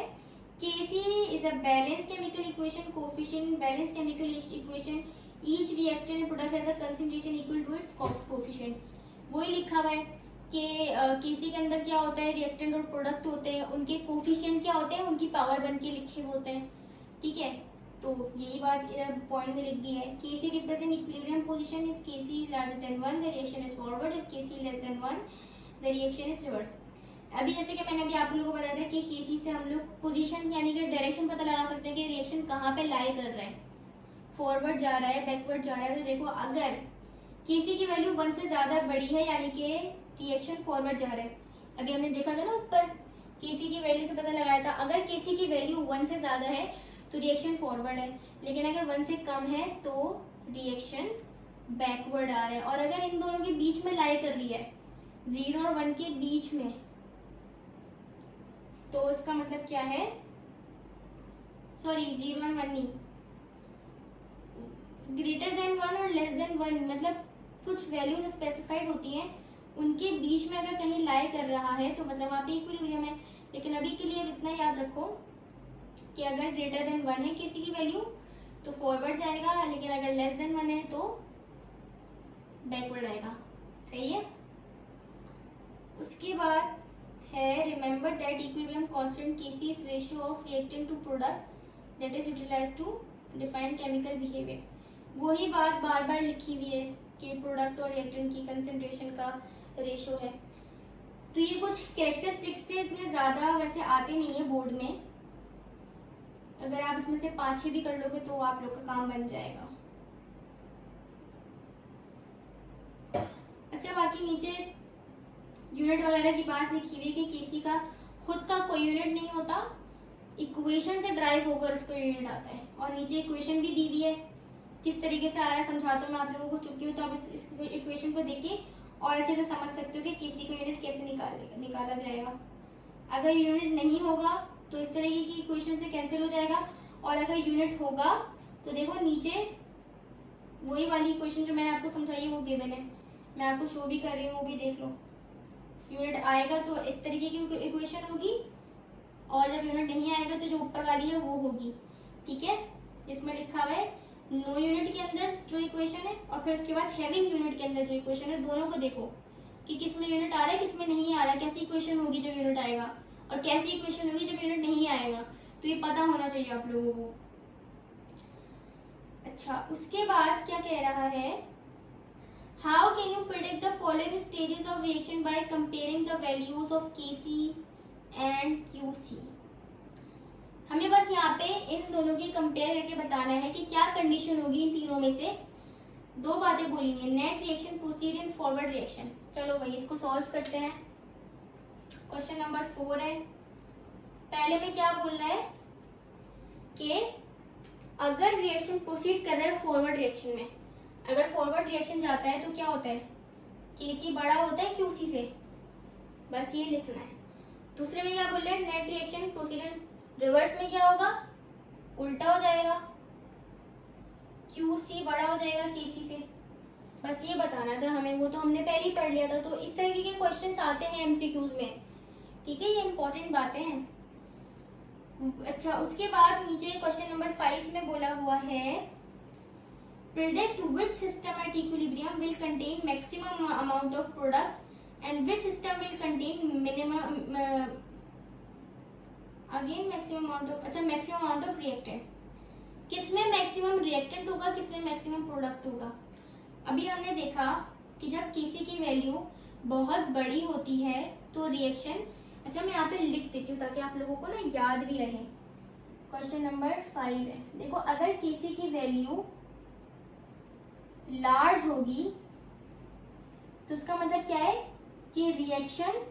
KC is a balance chemical equation, coefficient balance chemical equation, each reactant and product has a concentration equal to its coefficient. वही लिखा हुआ है कि केसी के अंदर क्या होता है, रिएक्टेंट और प्रोडक्ट होते हैं, उनके कोफिशिएंट क्या होते हैं, उनकी पावर बन के लिखे हुए होते हैं, ठीक है। तो यही बात पॉइंट में लिख दी है। KC represent equilibrium position, if KC is larger than 1 the reaction is forward, if KC less than 1 the reaction is reverse. अभी जैसे कि मैंने अभी आप लोगों को बताया था कि केसी से हम लोग पोजीशन यानी कि डायरेक्शन पता लगा सकते हैं कि रिएक्शन कहाँ पे लाई कर रहा है। फॉरवर्ड जा रहा है, बैकवर्ड जा रहा है, तो देखो अगर Kc की वैल्यू 1 से ज़्यादा बड़ी है यानी कि रिएक्शन फॉरवर्ड जा रहा है। अभी हमने देखा था ना ऊपर Kc की वैल्यू से पता लगाया था, अगर Kc की वैल्यू 1 से ज़्यादा है तो रिएक्शन फॉरवर्ड है, लेकिन अगर 1 से कम है तो रिएक्शन बैकवर्ड आ रहा है। और अगर इन दोनों के बीच में लाई कर रही है, 0 और 1 के बीच में, तो इसका मतलब क्या है, सॉरी 0 और 1 नहीं, ग्रेटर देन 1 और लेस देन 1, मतलब कुछ वैल्यूज स्पेसिफाइड होती हैं, उनके बीच में अगर कहीं लाई कर रहा है तो मतलब वहाँ पे इक्विलिब्रियम है। लेकिन अभी के लिए इतना याद रखो कि अगर ग्रेटर देन 1 है किसी की वैल्यू तो फॉरवर्ड जाएगा, लेकिन अगर लेस देन 1 है तो बैकवर्ड आएगा। सही है। उसके बाद है remember that equilibrium constant Kc is ratio of reactant to product that is utilised to define chemical behaviour. वही बात बार बार लिखी हुई है कि प्रोडक्ट और रिएक्टेंट की कंसंट्रेशन का रेशियो है। तो ये कुछ कैरेक्टरिस्टिक्स थे, इतने ज़्यादा वैसे आते नहीं है बोर्ड में, अगर आप इसमें से 5-6 भी कर लोगे तो आप लोग का काम बन जाएगा। अच्छा, बाकी नीचे यूनिट वगैरह की बात लिखी हुई है कि Kc का खुद का कोई यूनिट नहीं होता, इक्वेशन से ड्राइव होकर उसको यूनिट आता है। और नीचे इक्वेशन भी दी हुई है, किस तरीके से आ रहा है समझाता हूँ मैं आप लोगों को, चुकी हूँ तो आप इस इक्वेशन को देख के और अच्छे से समझ सकते हो कि Kc को यूनिट कैसे निकाला जाएगा। अगर यूनिट नहीं होगा तो इस तरीके की इक्वेशन से कैंसिल हो जाएगा, और अगर यूनिट होगा तो देखो नीचे वही वाली इक्वेशन जो मैंने आपको समझाई है वो गिवन है, मैं आपको शो भी कर रही हूँ, वो भी देख लो। यूनिट आएगा तो इस तरीके की इक्वेशन होगी, और जब यूनिट नहीं आएगा तो जो ऊपर वाली है वो होगी। ठीक है, जिसमें लिखा हुआ है नो यूनिट के अंदर जो इक्वेशन है और फिर उसके बाद हैविंग यूनिट के अंदर जो इक्वेशन है, दोनों को देखो कि किस में यूनिट आ रहा है किस में नहीं आ रहा है, कैसी इक्वेशन होगी जब यूनिट आएगा और कैसी इक्वेशन होगी जब यूनिट नहीं आएगा, तो ये पता होना चाहिए आप लोगों को। अच्छा, उसके बाद क्या कह रहा है, how can you predict the following stages of reaction by comparing the values of Kc and Qc। हमें बस यहाँ पे इन दोनों की कंपेयर करके बताना है कि क्या कंडीशन होगी इन तीनों में से। दो बातें बोली हैं, net reaction, proceed in forward reaction. चलो भाई इसको सॉल्व करते हैं। क्वेश्चन नंबर 4 है। पहले में क्या बोल रहा है कि अगर रिएक्शन प्रोसीड कर रहा है फॉरवर्ड रिएक्शन में, अगर फॉरवर्ड रिएक्शन जाता है तो क्या होता है, Kc बड़ा होता है Qc से, बस ये लिखना है। दूसरे में क्या बोल रहे हैं, नेट रिएक्शन प्रोसीड रिवर्स में क्या होगा, उल्टा हो जाएगा, Qc बड़ा हो जाएगा Kc से, बस ये बताना था हमें, वो तो हमने पहले ही पढ़ लिया था। तो इस तरीके के क्वेश्चंस आते हैं एमसीक्यूज में, ठीक है, ये इंपॉर्टेंट बातें हैं। अच्छा, उसके बाद नीचे क्वेश्चन नंबर 5 में बोला हुआ है, predict which system at equilibrium will contain maximum amount of product and which system will contain minimum again maximum amount of, अच्छा मैक्सिमम अमाउंट ऑफ रिएक्टेंट, किसमें मैक्सिमम रिएक्टेंट होगा किसमें मैक्सिमम प्रोडक्ट होगा। अभी हमने देखा कि जब Kc की वैल्यू बहुत बड़ी होती है तो रिएक्शन, अच्छा मैं यहाँ पे लिख देती हूँ ताकि आप लोगों को ना याद भी रहे। क्वेश्चन नंबर 5 है, देखो अगर Kc की वैल्यू लार्ज होगी तो उसका मतलब क्या है कि रिएक्शन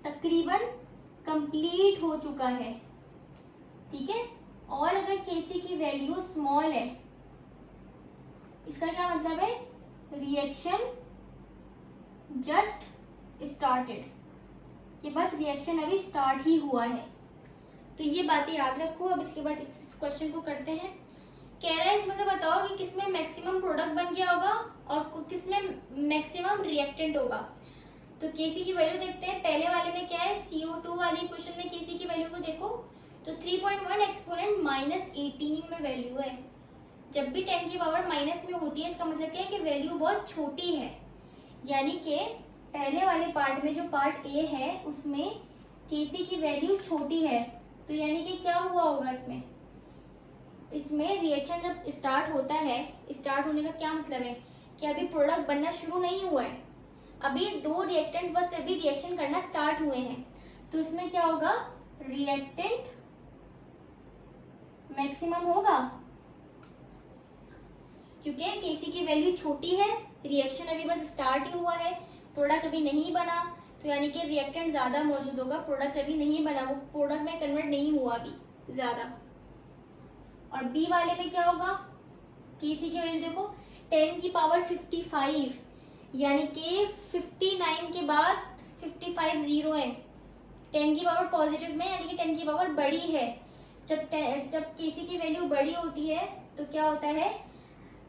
तकरीबन कंप्लीट हो चुका है, ठीक है। और अगर Kc की वैल्यू स्मॉल है, इसका क्या मतलब है, रिएक्शन जस्ट स्टार्टेड, कि बस रिएक्शन अभी स्टार्ट ही हुआ है। तो ये बातें याद रखो। अब इसके बाद इस क्वेश्चन को करते हैं। कह रहा है इसमें से बताओ कि किसमें मैक्सिमम प्रोडक्ट बन गया होगा और किसमें मैक्सिमम रिएक्टेंट होगा। तो Kc की वैल्यू देखते हैं। पहले वाले में क्या है, CO2 वाली क्वेश्चन में Kc की वैल्यू को देखो तो 3.1 एक्सपोनेंट -18 में वैल्यू है। जब भी 10 की पावर माइनस में होती है इसका मतलब क्या है कि वैल्यू बहुत छोटी है, यानी कि पहले वाले पार्ट में जो पार्ट ए है उसमें Kc की वैल्यू छोटी है, तो यानी कि क्या हुआ होगा, इसमें रिएक्शन जब स्टार्ट होता है, स्टार्ट होने का क्या मतलब है कि अभी प्रोडक्ट बनना शुरू नहीं हुआ है, अभी दो रिएक्टेंट्स बस अभी रिएक्शन करना स्टार्ट हुए हैं। तो इसमें क्या होगा, रिएक्टेंट मैक्सिमम होगा क्योंकि Kc की वैल्यू छोटी है, रिएक्शन अभी बस स्टार्ट ही हुआ है, प्रोडक्ट अभी नहीं बना, तो यानी कि रिएक्टेंट ज़्यादा मौजूद होगा, प्रोडक्ट अभी नहीं बना, वो प्रोडक्ट में कन्वर्ट नहीं हुआ अभी ज़्यादा। और बी वाले में क्या होगा, Kc की वैल्यू देखो 10 की पावर 55, यानी कि 59 के बाद 55 जीरो है, 10 की पावर पॉजिटिव में, यानी कि 10 की पावर बड़ी है। जब Kc की वैल्यू बड़ी होती है तो क्या होता है,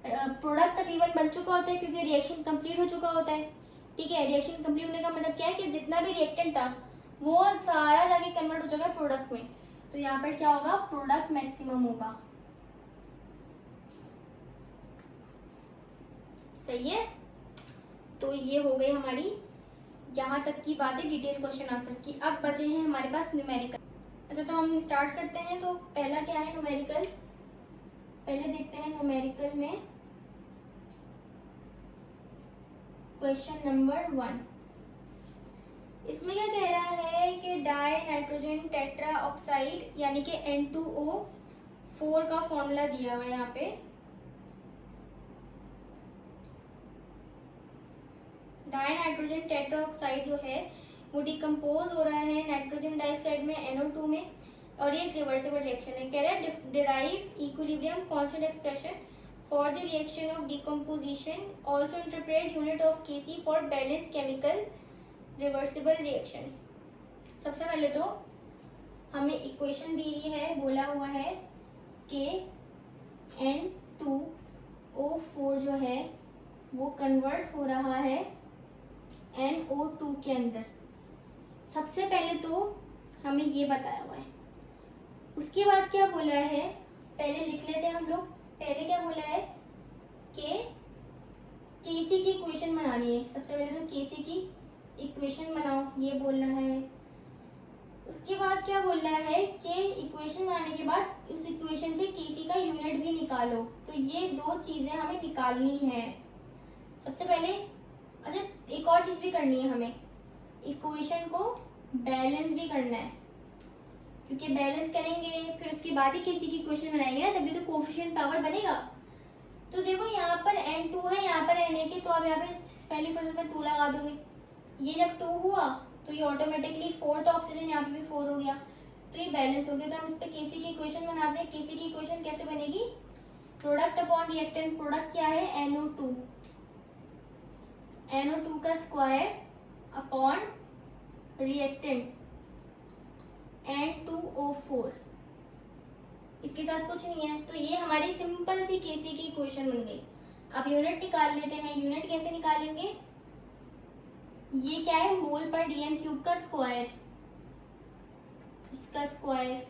प्रोडक्ट तकरीबन बन चुका होता है क्योंकि रिएक्शन कंप्लीट हो चुका होता है। ठीक है, रिएक्शन कंप्लीट होने का मतलब क्या है कि जितना भी रिएक्टेंट था वो सारा जाके कन्वर्ट हो चुका है प्रोडक्ट में, तो यहाँ पर क्या होगा, प्रोडक्ट मैक्सिमम होगा। सही है, तो ये हो गई हमारी यहाँ तक की बातें डिटेल क्वेश्चन आंसर्स की। अब बचे हैं हमारे पास न्यूमेरिकल। अच्छा, तो हम स्टार्ट करते हैं। तो पहला क्या है न्यूमेरिकल, पहले देखते हैं न्यूमेरिकल में क्वेश्चन नंबर 1। इसमें क्या कह रहा है कि डाई नाइट्रोजन टेट्रा ऑक्साइड यानी कि N2O4 का फॉर्मूला दिया हुआ है यहाँ पे। डाई नाइट्रोजन टेट्रा ऑक्साइड जो है वो डिकम्पोज हो रहा है नाइट्रोजन डाइऑक्साइड में NO2 में, और ये एक रिवर्सिबल रिएक्शन है। कह रहा है derive equilibrium constant expression for the reaction of decomposition, also interpret unit of Kc for balance chemical reversible reaction. सबसे पहले तो हमें इक्वेशन दी हुई है, बोला हुआ है कि N2O4 जो है वो कन्वर्ट हो रहा है NO2 के अंदर। सबसे पहले तो हमें ये बताया हुआ है, उसके बाद क्या बोला है पहले लिख लेते हैं हम लोग। पहले क्या बोला है कि Kc की इक्वेशन बनानी है। सबसे पहले तो Kc की इक्वेशन बनाओ, ये बोल रहा है। उसके बाद क्या बोल रहा है कि इक्वेशन बनाने के बाद उस इक्वेशन से Kc का यूनिट भी निकालो। तो ये दो चीज़ें हमें निकालनी है सबसे पहले। अच्छा, एक और चीज़ भी करनी है हमें, इक्वेशन को बैलेंस भी करना है, क्योंकि बैलेंस करेंगे फिर उसके बाद ही Kc की इक्वेशन बनाएंगे ना, तभी तो कोफिशिएंट पावर बनेगा। तो देखो यहाँ पर N2 है, यहाँ पर Na के, तो आप यहाँ पे पहली फ्रेज में 2 लगा दोगे। ये जब 2 हुआ तो ये ऑटोमेटिकली 4 था ऑक्सीजन, यहाँ पे भी 4 हो गया, तो ये बैलेंस हो गया। तो हम इस पर Kc की इक्वेशन बनाते हैं। Kc की इक्वेशन कैसे बनेगी, प्रोडक्ट अपॉन रिएक्टेंट, प्रोडक्ट क्या है NO2, NO2 का स्क्वायर अपॉन रिएक्टेंट N2O4, इसके साथ कुछ नहीं है। तो ये हमारी सिंपल सी Kc की इक्वेशन बन गई। अब यूनिट निकाल लेते हैं। यूनिट कैसे निकालेंगे, ये क्या है, मोल पर डीएम क्यूब का स्क्वायर, इसका स्क्वायर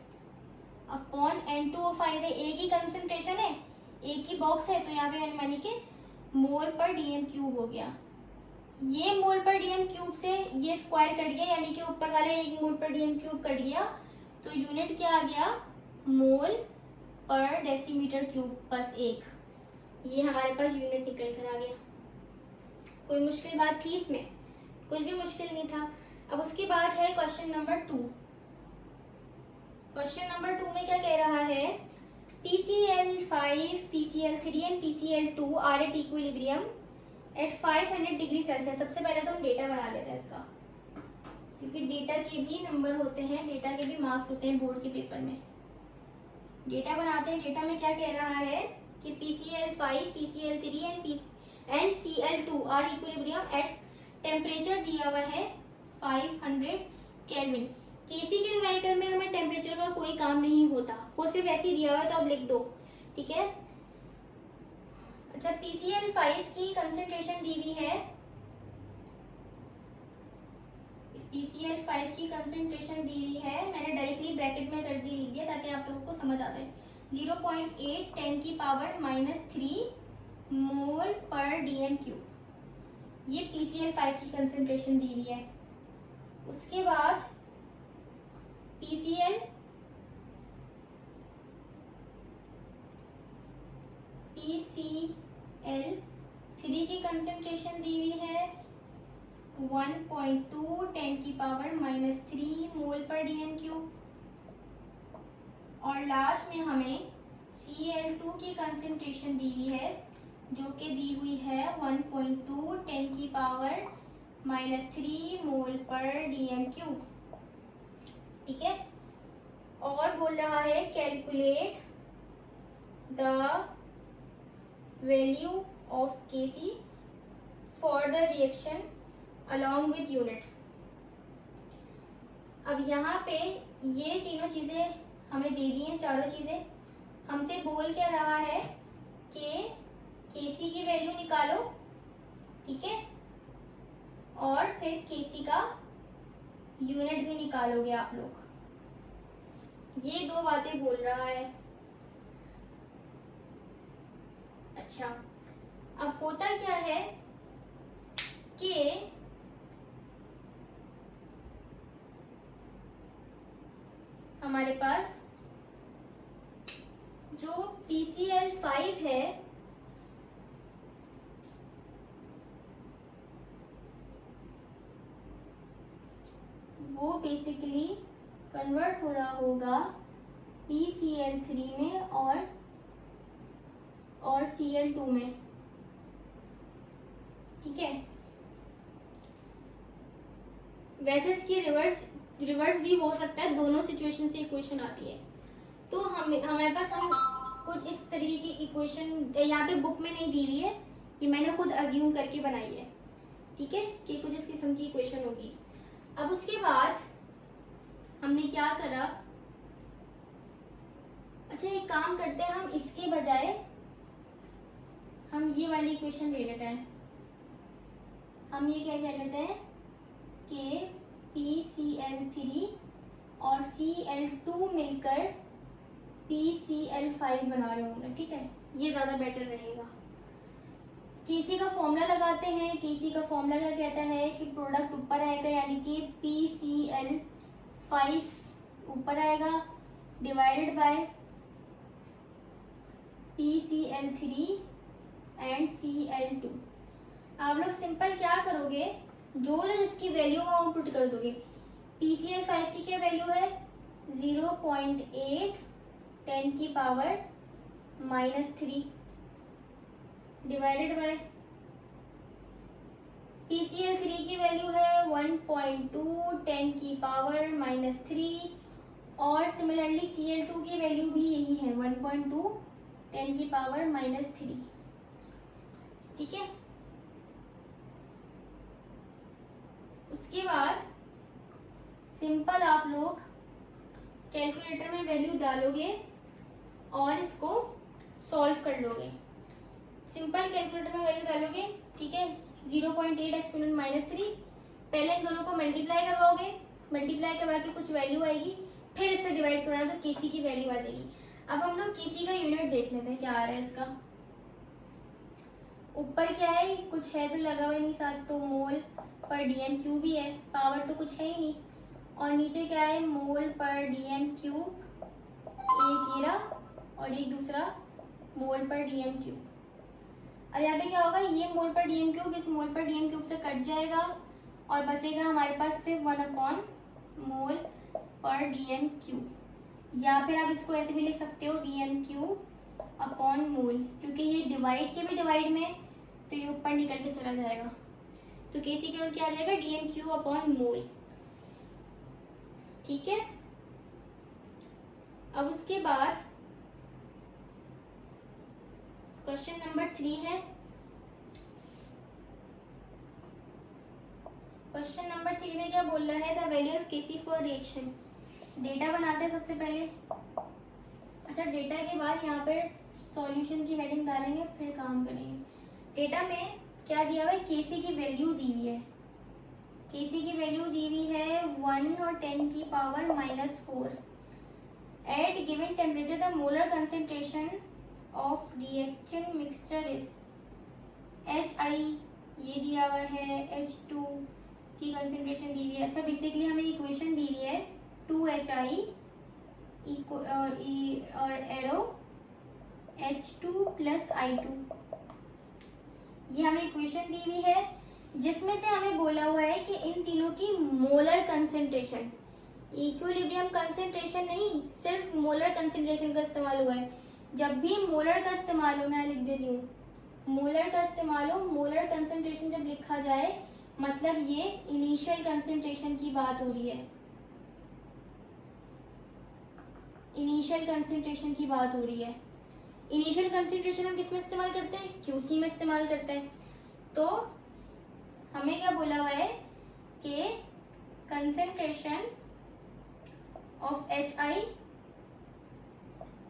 अपॉन N2O5 है, एक ही कंसंट्रेशन है, एक ही बॉक्स है, तो यहाँ पे मैंने मानी कि मोल पर डीएम क्यूब हो गया। ये मोल पर डीएम क्यूब से ये स्क्वायर कट गया, यानी कि ऊपर वाला एक मोल पर डीएम क्यूब कट गया, तो यूनिट क्या आ गया, मोल पर डेसीमीटर क्यूब, बस एक, ये हमारे पास यूनिट निकल कर आ गया। कोई मुश्किल बात थी इसमें, कुछ भी मुश्किल नहीं था। अब उसके बाद है क्वेश्चन नंबर 2। क्वेश्चन नंबर 2 में क्या कह रहा है, PCl5, PCl3 and PCl2 are at equilibrium at 500 degree Celsius. सबसे पहले तो हम डेटा बना लेते हैं इसका, क्योंकि डेटा के भी नंबर होते हैं, डेटा के भी मार्क्स होते हैं बोर्ड के पेपर में। डेटा बनाते हैं। डेटा में क्या कह रहा है कि PCl5, PCl3 and Cl2 are equilibrium at temperature दिया हुआ है 500 केल्विन। Kc के न्यूमेरिकल में हमें टेम्परेचर का कोई काम नहीं होता, वो सिर्फ ऐसे ही दिया हुआ है, तो आप लिख दो, ठीक है। अच्छा, PCl5 की कंसंट्रेशन दी हुई है, PCl5 की कंसंट्रेशन दी हुई है, मैंने डायरेक्टली ब्रैकेट में कर दी, लिख दिया ताकि आप लोगों को समझ आता है। 0.8 10 की पावर -3 मोल पर डीएम क्यूब, ये PCl5 की कंसंट्रेशन दी हुई है। उसके बाद PCl3 की कंसंट्रेशन दी हुई है 1.2 10 की पावर -3 मोल पर डीएम क्यूब। और लास्ट में हमें Cl2 की कंसंट्रेशन दी हुई है जो कि दी हुई है 1.2 10 की पावर -3 मोल पर dm³। ठीक है, और बोल रहा है calculate the value of Kc for the reaction along with unit. अब यहाँ पे ये तीनों चीज़ें हमें दे दी हैं, चारों चीज़ें। हमसे बोल क्या रहा है कि Kc की वैल्यू निकालो, ठीक है, और फिर Kc का यूनिट भी निकालोगे आप लोग। ये दो बातें बोल रहा है। अच्छा, अब होता क्या है कि हमारे पास जो PCl5 है वो बेसिकली कन्वर्ट हो रहा होगा PCl3 में और Cl2 में। ठीक है, वैसे इसकी रिवर्स भी हो सकता है, दोनों सिचुएशन से इक्वेशन आती है। तो हमारे पास हम कुछ इस तरीके की इक्वेशन यहाँ पे बुक में नहीं दी हुई है, कि मैंने खुद अज्यूम करके बनाई है। ठीक है, कि कुछ इस किस्म की इक्वेशन होगी। अब उसके बाद हमने क्या करा, अच्छा एक काम करते हैं, हम इसके बजाय हम ये वाली इक्वेशन ले लेते हैं। हम ये क्या कह लेते हैं कि PCl3 और Cl2 मिलकर PCl5 बना रहे होंगे। ठीक है, ये ज़्यादा बेटर रहेगा। Kc का फॉर्मूला लगाते हैं। Kc का फॉर्मूला क्या कहता है कि प्रोडक्ट ऊपर आएगा, यानी कि PCl5 ऊपर आएगा divided by PCl3 and Cl2। आप लोग सिंपल क्या करोगे, जो जिसकी वैल्यू वहाँ पुट कर दोगे। PCl5 की क्या वैल्यू है 0.8 10 की पावर -3 डिवाइडेड बाय PCl3 की वैल्यू है 1.2 10 की पावर -3, और सिमिलरली Cl2 की वैल्यू भी यही है 1.2 10 की पावर -3। ठीक है, उसके बाद सिंपल आप लोग कैलकुलेटर में वैल्यू डालोगे और इसको सॉल्व कर लोगे। सिंपल कैलकुलेटर में वैल्यू डालोगे, ठीक है, 0.8 एक्सपोनेंट -3, पहले इन दोनों को मल्टीप्लाई करवाओगे, मल्टीप्लाई करवा के कुछ वैल्यू आएगी, फिर इससे डिवाइड करवा तो Kc की वैल्यू आ जाएगी। अब हम लोग Kc का यूनिट देख लेते हैं क्या आ रहा है इसका। ऊपर क्या है, कुछ है तो लगा हुआ नहीं साथ, तो मोल पर dm³ भी है, पावर तो कुछ है ही नहीं। और नीचे क्या है, मोल पर dm³, एक ये रहा और एक दूसरा मोल पर dm³। अब यहाँ पे क्या होगा, ये मोल पर dm³ इस मोल पर dm³ से कट जाएगा और बचेगा हमारे पास सिर्फ 1/मोल पर dm³, या फिर आप इसको ऐसे भी लिख सकते हो dm³/मोल, क्योंकि ये डिवाइड के भी डिवाइड में, तो ये ऊपर निकल के चला जाएगा। तो Kc की क्या आ जाएगा dm³/मोल। ठीक है, अब उसके बाद क्वेश्चन नंबर 3 है। क्वेश्चन नंबर 3 में क्या बोल रहा है, the value of Kc for reaction. Data बनाते हैं सबसे पहले। अच्छा, डेटा के बाद यहाँ पर सॉल्यूशन की हेडिंग डालेंगे, फिर काम करेंगे। डेटा में क्या दिया हुआ है, Kc की वैल्यू दी हुई है। Kc की वैल्यू दी हुई है 1 और 10 की power -4। At given temperature the molar concentration of reaction mixture is HI, ये दिया हुआ है, H2 की कंसेंट्रेशन दी हुई है। अच्छा, बेसिकली हमें इक्वेशन दी हुई है 2HI और एरो H2 + I2, ये हमें इक्वेशन दी हुई है, जिसमें से हमें बोला हुआ है कि इन तीनों की मोलर कंसेंट्रेशन, इक्विलिब्रियम कंसेंट्रेशन नहीं, सिर्फ मोलर कंसेंट्रेशन का इस्तेमाल हुआ है। जब भी मोलर का इस्तेमाल हो, मैं लिख देती हूँ मोलर का इस्तेमाल हो, मोलर कंसंट्रेशन जब लिखा जाए मतलब ये इनिशियल कंसंट्रेशन की बात हो रही है, इनिशियल कंसंट्रेशन की बात हो रही है। इनिशियल कंसंट्रेशन हम किस में इस्तेमाल करते हैं, क्यूसी में इस्तेमाल करते हैं। तो हमें क्या बोला हुआ है कि कंसंट्रेशन ऑफ HI,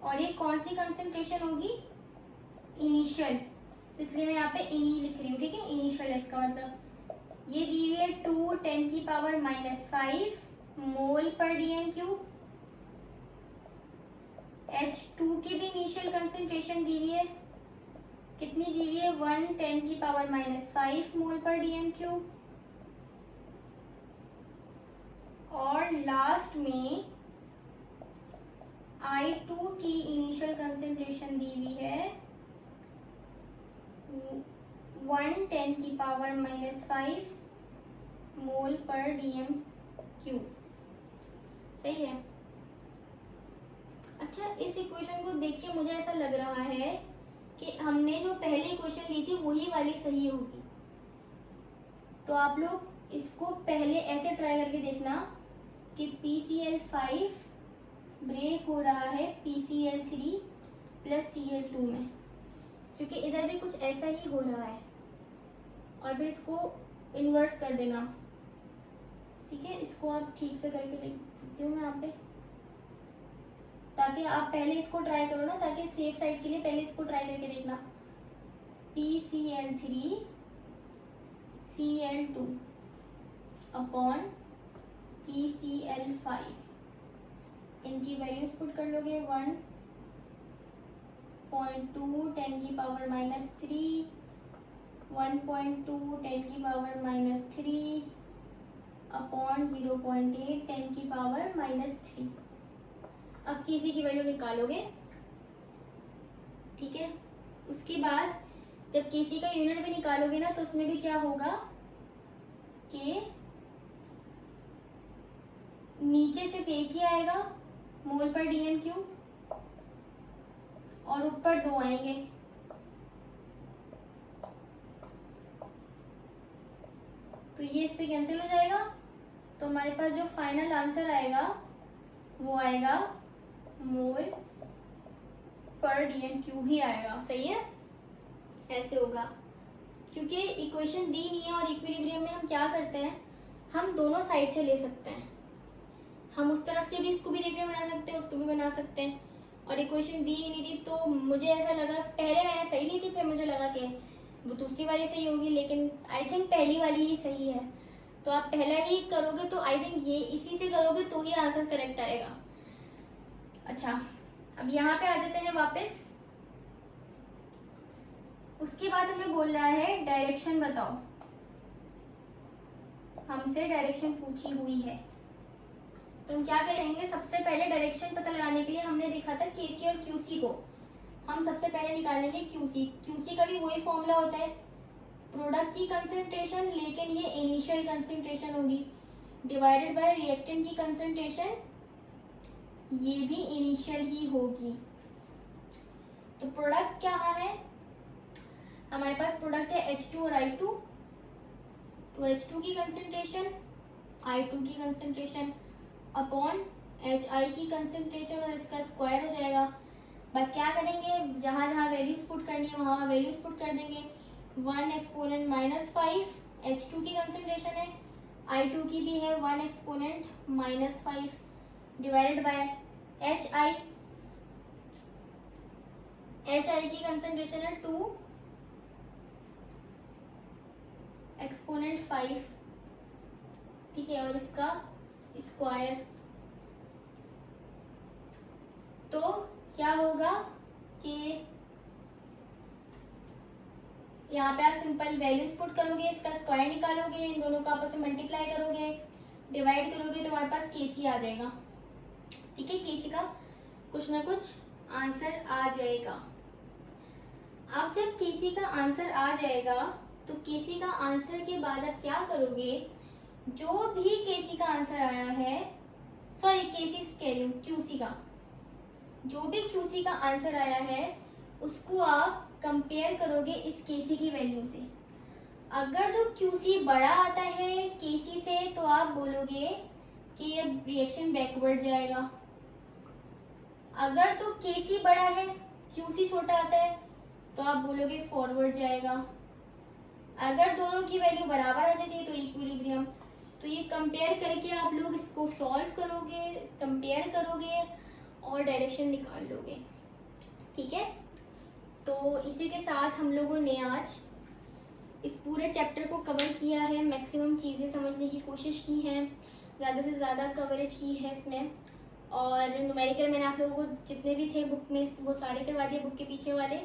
और ये कौन सी कंसंट्रेशन होगी, इनिशियल, तो इसलिए मैं यहाँ पे इनी लिख रही हूँ, ठीक है। इनिशियल है इसका मतलब, ये दी हुई है 2 10⁻⁵ मोल पर DM³। H2 की भी इनिशियल कंसंट्रेशन दी हुई है, कितनी दी हुई है, 1 10⁻⁵ मोल पर DM³। और लास्ट में I2 की इनिशियल कंसंट्रेशन दी हुई है 1 10⁻⁵ मोल पर DM³। सही है। अच्छा, इस इक्वेशन को देख के मुझे ऐसा लग रहा है कि हमने जो पहले इक्वेशन ली थी वही वाली सही होगी। तो आप लोग इसको पहले ऐसे ट्राई करके देखना कि PCl5 ब्रेक हो रहा है PCl3 + Cl2 में, क्योंकि इधर भी कुछ ऐसा ही हो रहा है। और फिर इसको इन्वर्स कर देना, ठीक है। इसको आप ठीक से करके लिख देती हूँ मैं यहाँ पे, ताकि आप पहले इसको ट्राई करो ना, ताकि सेफ साइड के लिए पहले इसको ट्राई करके देखना। PCl3 Cl2 अपॉन PCl5, इनकी वैल्यूज पुट कर लोगे 1.2 10⁻⁻3, 1.2 10⁻⁻3 अपॉन 0.8 10⁻⁻3। अब किसी की वैल्यू निकालोगे, ठीक है। उसके बाद जब केसी का यूनिट भी निकालोगे ना, तो उसमें भी क्या होगा कि नीचे सिर्फ एक ही आएगा मोल पर DM³ और ऊपर 2 आएंगे। तो ये इससे कैंसिल हो जाएगा, तो हमारे पास जो फाइनल आंसर आएगा वो आएगा मोल पर DM³ ही आएगा। सही है, ऐसे होगा, क्योंकि इक्वेशन दी नहीं है। और इक्विलिब्रियम में हम क्या करते हैं, हम दोनों साइड से ले सकते हैं, हम उस तरफ से भी इसको भी रेखा बना सकते हैं, उसको भी बना सकते हैं। और इक्वेशन दी ही नहीं थी, तो मुझे ऐसा लगा, पहले मैंने सही ली थी, फिर मुझे लगा कि वो दूसरी वाली सही होगी, लेकिन आई थिंक पहली वाली ही सही है। तो आप पहला ही करोगे तो आई थिंक ये इसी से करोगे तो ही आंसर करेक्ट आएगा। अच्छा, अब यहाँ पे आ जाते हैं वापस। उसके बाद हमें बोल रहा है डायरेक्शन बताओ, हमसे डायरेक्शन पूछी हुई है। तो हम क्या करेंगे, सबसे पहले डायरेक्शन पता लगाने के लिए हमने देखा था केसी और क्यूसी को, हम सबसे पहले निकालेंगे क्यूसी। क्यूसी का भी वही फॉर्मूला होता है, प्रोडक्ट की कंसंट्रेशन, लेकिन ये इनिशियल कंसंट्रेशन होगी, डिवाइडेड बाय रिएक्टेंट की कंसंट्रेशन, ये भी इनिशियल ही होगी। तो प्रोडक्ट क्या है, हमारे पास प्रोडक्ट है H2 और I2। तो H2 की कंसंट्रेशन, I2 की कंसंट्रेशन अपॉन HI की कंसंट्रेशन, और इसका स्क्वायर हो जाएगा। बस क्या करेंगे, जहाँ जहाँ वैल्यूज पुट करनी है वहाँ वैल्यूज पुट कर देंगे। 1 एक्सपोनेंट -5 H2 की कंसंट्रेशन है, I2 की भी है 1 एक्सपोनेंट -5 डिवाइडेड बाय HI की कंसंट्रेशन है 2 एक्सपोनेंट 5, ठीक है, और इसका स्क्वायर। तो क्या होगा कि यहाँ पे आप सिंपल वैल्यूज पुट करोगे, इसका स्क्वायर निकालोगे, इन दोनों को आपस में मल्टीप्लाई करोगे, डिवाइड करोगे, तो हमारे पास केसी आ जाएगा। ठीक है, केसी का कुछ ना कुछ आंसर आ जाएगा। अब जब केसी का आंसर आ जाएगा तो केसी का आंसर के बाद आप क्या करोगे, जो भी केसी का आंसर आया है, सॉरी केसी कह रही हूँ, क्यूसी का, जो भी क्यूसी का आंसर आया है उसको आप कंपेयर करोगे इस केसी की वैल्यू से। अगर तो क्यूसी बड़ा आता है केसी से तो आप बोलोगे कि ये रिएक्शन बैकवर्ड जाएगा। अगर तो केसी बड़ा है क्यूसी छोटा आता है तो आप बोलोगे फॉरवर्ड जाएगा। अगर दोनों की वैल्यू बराबर आ जाती है तो इक्विलिब्रियम। तो ये कंपेयर करके आप लोग इसको सॉल्व करोगे, कंपेयर करोगे और डायरेक्शन निकाल लोगे। ठीक है, तो इसी के साथ हम लोगों ने आज इस पूरे चैप्टर को कवर किया है, मैक्सिमम चीज़ें समझने की कोशिश की है, ज़्यादा से ज़्यादा कवरेज की है इसमें। और न्यूमेरिकल मैंने आप लोगों को जितने भी थे बुक में वो सारे करवा दिए, बुक के पीछे वाले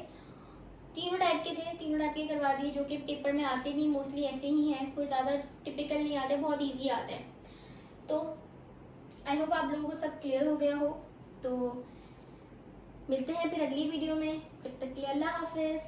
तीनों टाइप के थे, तीनों टाइप के करवा दिए, जो कि पेपर में आते भी मोस्टली ऐसे ही हैं, कोई ज़्यादा टिपिकल नहीं आते, बहुत ईजी आते हैं। तो आई होप आप लोगों को सब क्लियर हो गया हो। तो मिलते हैं फिर अगली वीडियो में, जब तक के लिए अल्लाह हाफिज़।